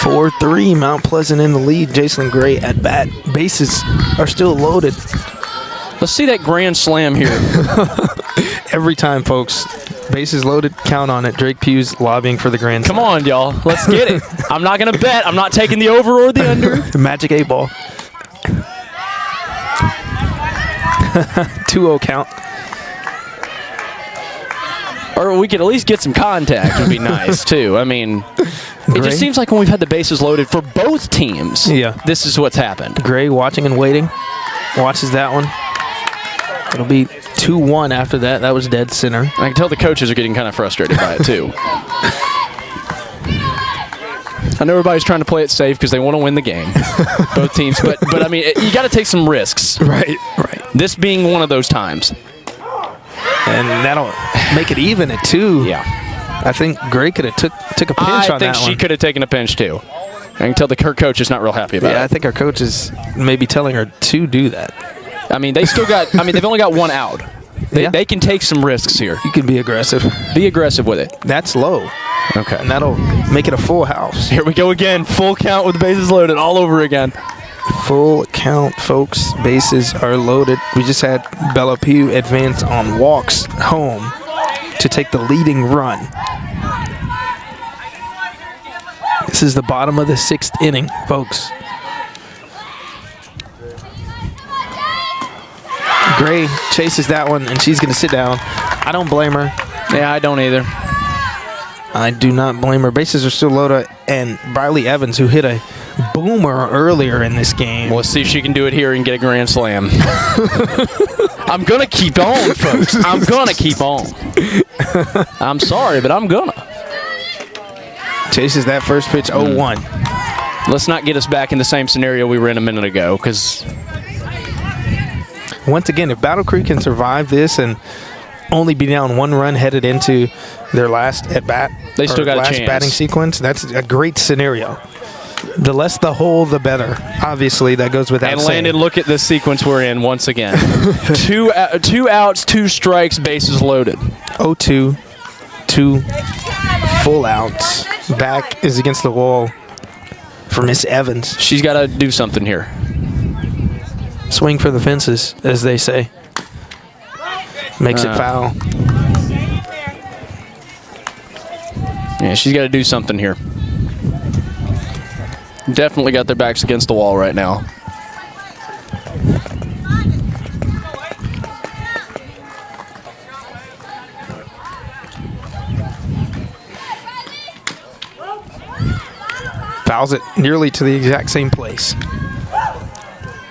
4-3, Mount Pleasant in the lead. Jason Gray at bat. Bases are still loaded. Let's see that grand slam here. Every time, folks. Bases loaded, count on it. Drake Pugh's lobbying for the grand slam. Come on, y'all. Let's get it. I'm not going to bet. I'm not taking the over or the under. Magic 8 ball. 2-0 count. Or we could at least get some contact would be nice, too. I mean, it just seems like when we've had the bases loaded for both teams, this is what's happened. Gray watching and waiting. Watches that one. It'll be 2-1 after that. That was dead center. I can tell the coaches are getting kind of frustrated by it, too. I know everybody's trying to play it safe because they want to win the game, both teams. But I mean, you got to take some risks. Right. This being one of those times. And that'll make it even at 2. Yeah. I think Gray could have took a pinch on that one. I think she could have taken a pinch, too. I can tell her coach is not real happy about it. Yeah, I think her coach is maybe telling her to do that. I mean, they've only got one out. They can take some risks here. You can be aggressive. Be aggressive with it. That's low. Okay. And that'll make it a full house. Here we go again. Full count with the bases loaded all over again. Full count, folks. Bases are loaded. We just had Bella Pugh advance on walks home to take the leading run. This is the bottom of the 6th inning, folks. Gray chases that one, and she's going to sit down. I don't blame her. Yeah, I don't either. I do not blame her. Bases are still loaded, and Briley Evans, who hit a boomer earlier in this game. We'll see if she can do it here and get a grand slam. I'm going to keep on, folks. I'm going to keep on. I'm sorry, but I'm going to. Chases that first pitch 0-1. Let's not get us back in the same scenario we were in a minute ago, because once again, if Battle Creek can survive this and only be down 1 run headed into their last at-bat, they still got a chance. Batting sequence, that's a great scenario. The less the hole, the better. Obviously, that goes without saying. And Landon, look at the sequence we're in once again. 2 outs, 2 strikes, bases loaded. 0-2, 2 full outs. Back is against the wall for Miss Evans. She's got to do something here. Swing for the fences, as they say. Makes it foul. Yeah, she's got to do something here. Definitely got their backs against the wall right now. Fouls it nearly to the exact same place.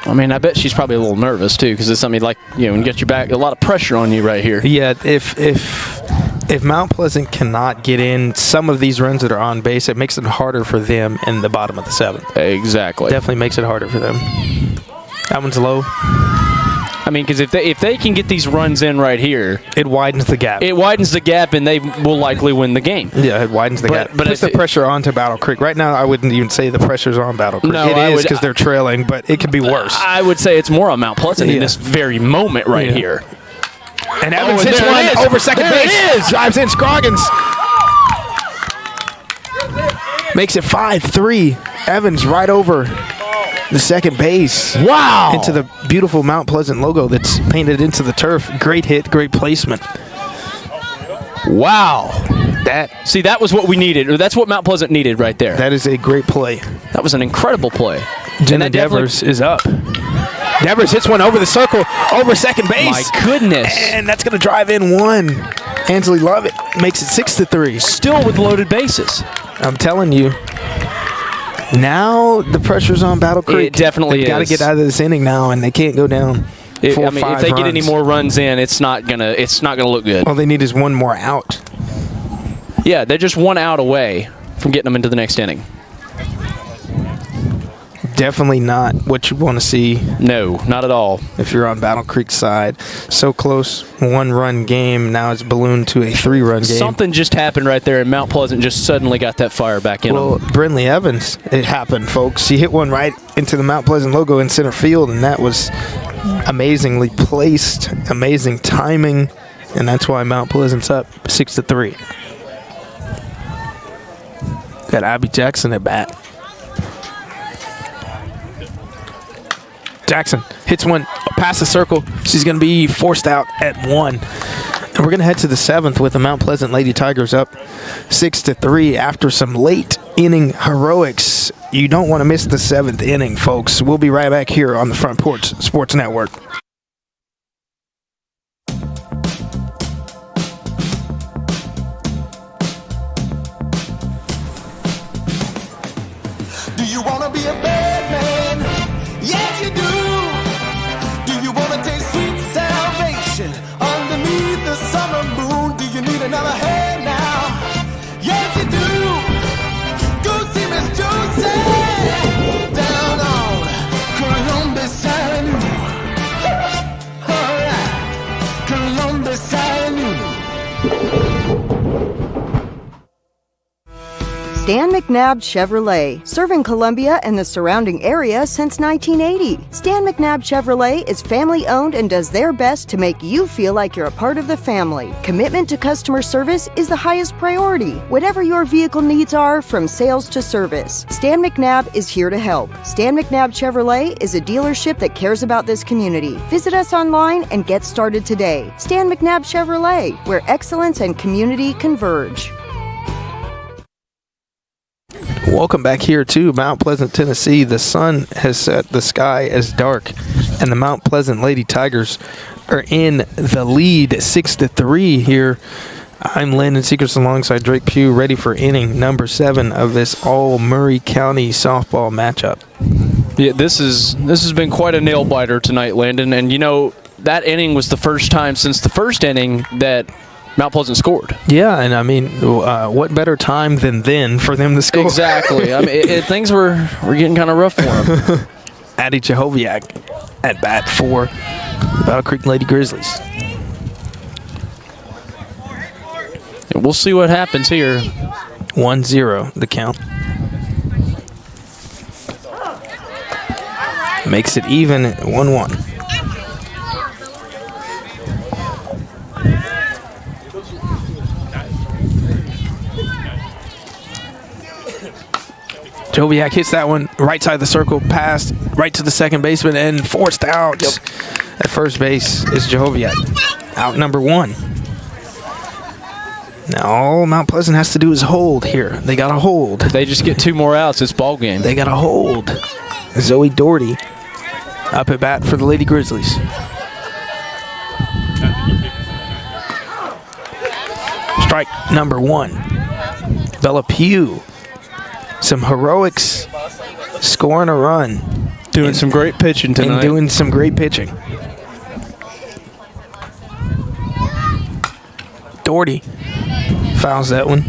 I mean, I bet she's probably a little nervous too, because it's something like, when you get your back, a lot of pressure on you right here. Yeah, if Mount Pleasant cannot get in some of these runs that are on base, it makes it harder for them in the bottom of the 7th. Exactly. Definitely makes it harder for them. That one's low. I mean, because if they can get these runs in right here, it widens the gap. It widens the gap, and they will likely win the game. Yeah, it widens the gap. But puts the pressure onto Battle Creek. Right now, I wouldn't even say the pressure's on Battle Creek. No, it is because they're trailing, but it could be worse. I would say it's more on Mount Pleasant in this very moment right here. And Evans hits one over second base. Drives in Scroggins. Makes it 5-3. Evans right over the second base. Wow. Into the beautiful Mount Pleasant logo that's painted into the turf. Great hit, great placement. Wow. That was what we needed. Or that's what Mount Pleasant needed right there. That is a great play. That was an incredible play. Jenna Devers is up. Devers hits one over the circle, over second base. My goodness. And that's going to drive in 1. Ansley Lovett makes it 6-3. Still with loaded bases. I'm telling you. Now the pressure's on Battle Creek. It definitely They've got to get out of this inning now, and they can't go down. If they get any more runs in, it's not gonna look good. All they need is 1 more out. Yeah, they're just 1 out away from getting them into the next inning. Definitely not what you want to see. No, not at all. If you're on Battle Creek's side. So close, 1-run game. Now it's ballooned to a 3-run game. Something just happened right there, and Mount Pleasant just suddenly got that fire back in them. Well, Brinley Evans, it happened, folks. She hit one right into the Mount Pleasant logo in center field, and that was amazingly placed, amazing timing, and that's why Mount Pleasant's up 6-3. Got Abby Jackson at bat. Jackson hits one past the circle. She's going to be forced out at 1. And we're going to head to the 7th with the Mount Pleasant Lady Tigers up 6-3 after some late inning heroics. You don't want to miss the 7th inning, folks. We'll be right back here on the Front Porch Sports Network. Stan McNabb Chevrolet, serving Columbia and the surrounding area since 1980. Stan McNabb Chevrolet is family-owned and does their best to make you feel like you're a part of the family. Commitment to customer service is the highest priority. Whatever your vehicle needs are, from sales to service, Stan McNabb is here to help. Stan McNabb Chevrolet is a dealership that cares about this community. Visit us online and get started today. Stan McNabb Chevrolet, where excellence and community converge. Welcome back here to Mount Pleasant, Tennessee. The sun has set, the sky is dark, and the Mount Pleasant Lady Tigers are in the lead 6-3 here. I'm Landon Seacrest alongside Drake Pugh, ready for inning number 7 of this all-Murray County softball matchup. Yeah, this has been quite a nail-biter tonight, Landon, and you know, that inning was the first time since the first inning that Mount Pleasant scored. Yeah, and I mean, what better time than then for them to score? Exactly. I mean, things were getting kind of rough for them. Addie Jehoviak at bat for Battle Creek Lady Grizzlies. And we'll see what happens here. 1-0 the count. Makes it even at 1-1. Joviak hits that one right side of the circle, passed right to the second baseman, and forced out. At first base is Jehoviak. Out number 1. Now all Mount Pleasant has to do is hold here. They got to hold. If they just get 2 more outs, it's ball game. They got to hold. Zoe Doherty up at bat for the Lady Grizzlies. Strike number 1. Bella Pugh. Some heroics, scoring a run. Doing some great pitching tonight. And doing some great pitching. Doherty fouls that one.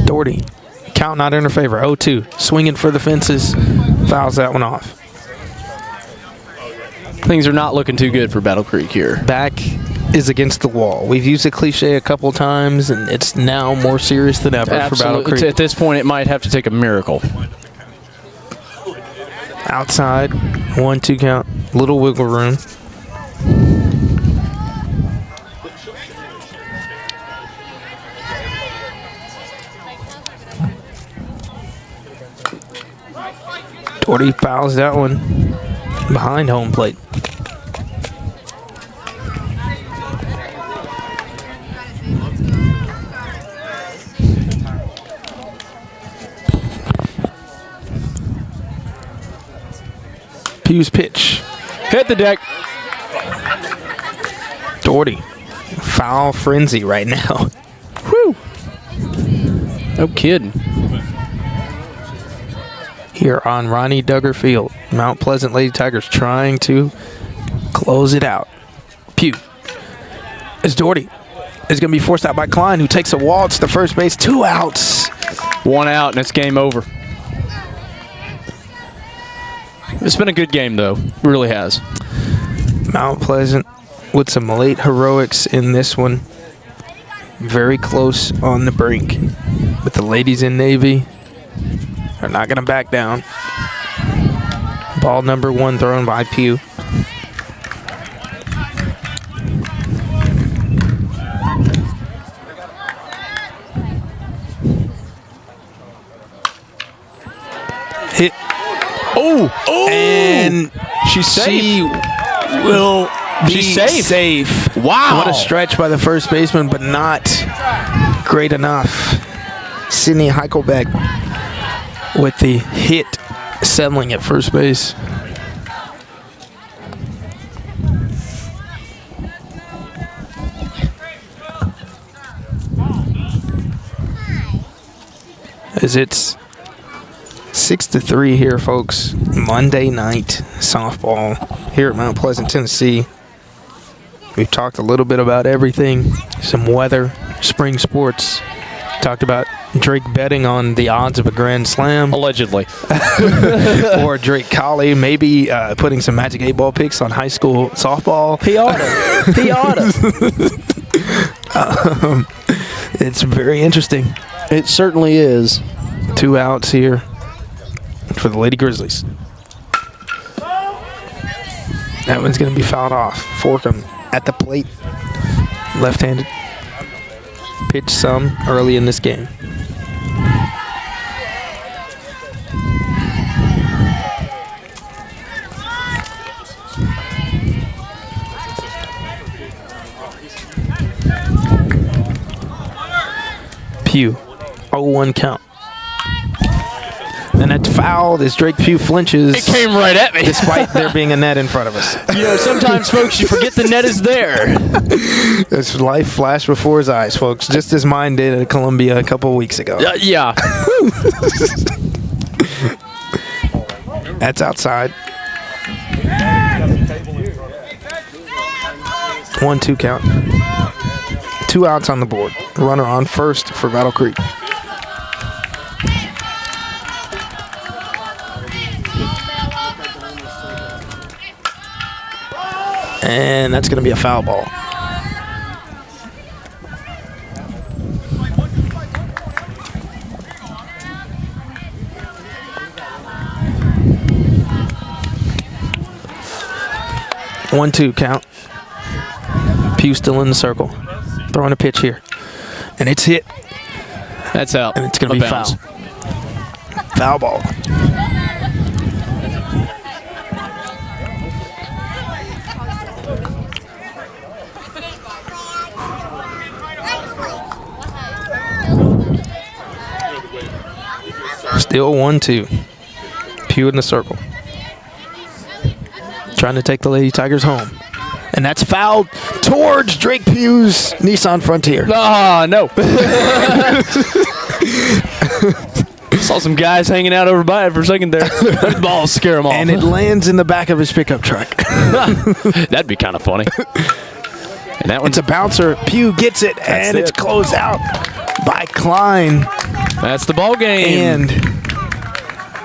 Doherty, count not in her favor, 0-2. Swinging for the fences, fouls that one off. Things are not looking too good for Battle Creek here. Back is against the wall. We've used the cliche a couple times, and it's now more serious than ever for Battle Creek. At this point, it might have to take a miracle. Outside, 1-2 count, little wiggle room. Doherty fouls that one behind home plate. Pugh's pitch. Hit the deck. Doherty. Foul frenzy right now. Whew. No kidding. Here on Ronnie Duggar Field, Mount Pleasant Lady Tigers trying to close it out. Pugh. It's Doherty. It's going to be forced out by Klein, who takes a waltz to first base. 2 outs. 1 out, and it's game over. It's been a good game, though. It really has. Mount Pleasant with some late heroics in this one. Very close on the brink. But the ladies in Navy are not going to back down. Ball number 1 thrown by Pugh. Hit. Oh! And she's safe. She will be She's safe. Wow. What a stretch by the first baseman, but not great enough. Sydney Heichelbeck with the hit settling at first base. As it's 6-3 here, folks. Monday night softball here at Mount Pleasant, Tennessee. We've talked a little bit about everything, some weather, spring sports, Talked about Drake betting on the odds of a Grand Slam. Allegedly. Or Drake Colley maybe putting some Magic 8-ball picks on high school softball. He ought to. He ought to. It's very interesting. It certainly is. 2 outs here for the Lady Grizzlies. That one's going to be fouled off. Forkham at the plate. Left-handed. Pitch some early in this game. Pugh, 0-1 count. And that's fouled as Drake Pugh flinches. It came right at me. Despite there being a net in front of us. You know, sometimes, folks, you forget the net is there. This life flashed before his eyes, folks, just as mine did at Columbia a couple weeks ago. Yeah. That's outside. 1-2 count. 2 outs on the board. Runner on first for Battle Creek. And that's going to be a foul ball. One, 2 count. Pugh still in the circle. Throwing a pitch here. And it's hit. That's out. And it's going to be foul. Foul ball. Still 1-2. Pugh in the circle. Trying to take the Lady Tigers home. And that's fouled towards Drake Pugh's Nissan Frontier. Ah, no. Saw some guys hanging out over by it for a second there. Those balls scare them off. And it lands in the back of his pickup truck. That'd be kind of funny. And that one's a bouncer. Pugh gets it, and it's closed out by Klein. That's the ball game. And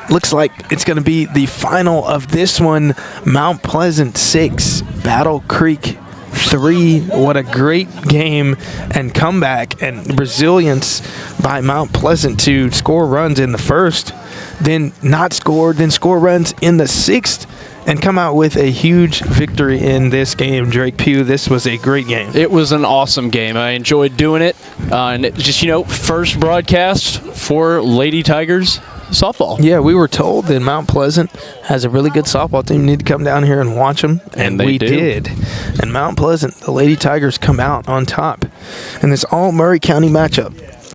looks like it's going to be the final of this one. Mount Pleasant 6, Battle Creek 3. What a great game and comeback and resilience by Mount Pleasant to score runs in the first, then not score, then score runs in the 6th, and come out with a huge victory in this game. Drake Pugh, this was a great game. It was an awesome game. I enjoyed doing it. And it just, first broadcast for Lady Tigers softball. Yeah, we were told that Mount Pleasant has a really good softball team. You need to come down here and watch them. And we did. And Mount Pleasant, the Lady Tigers come out on top in this all Murray County matchup.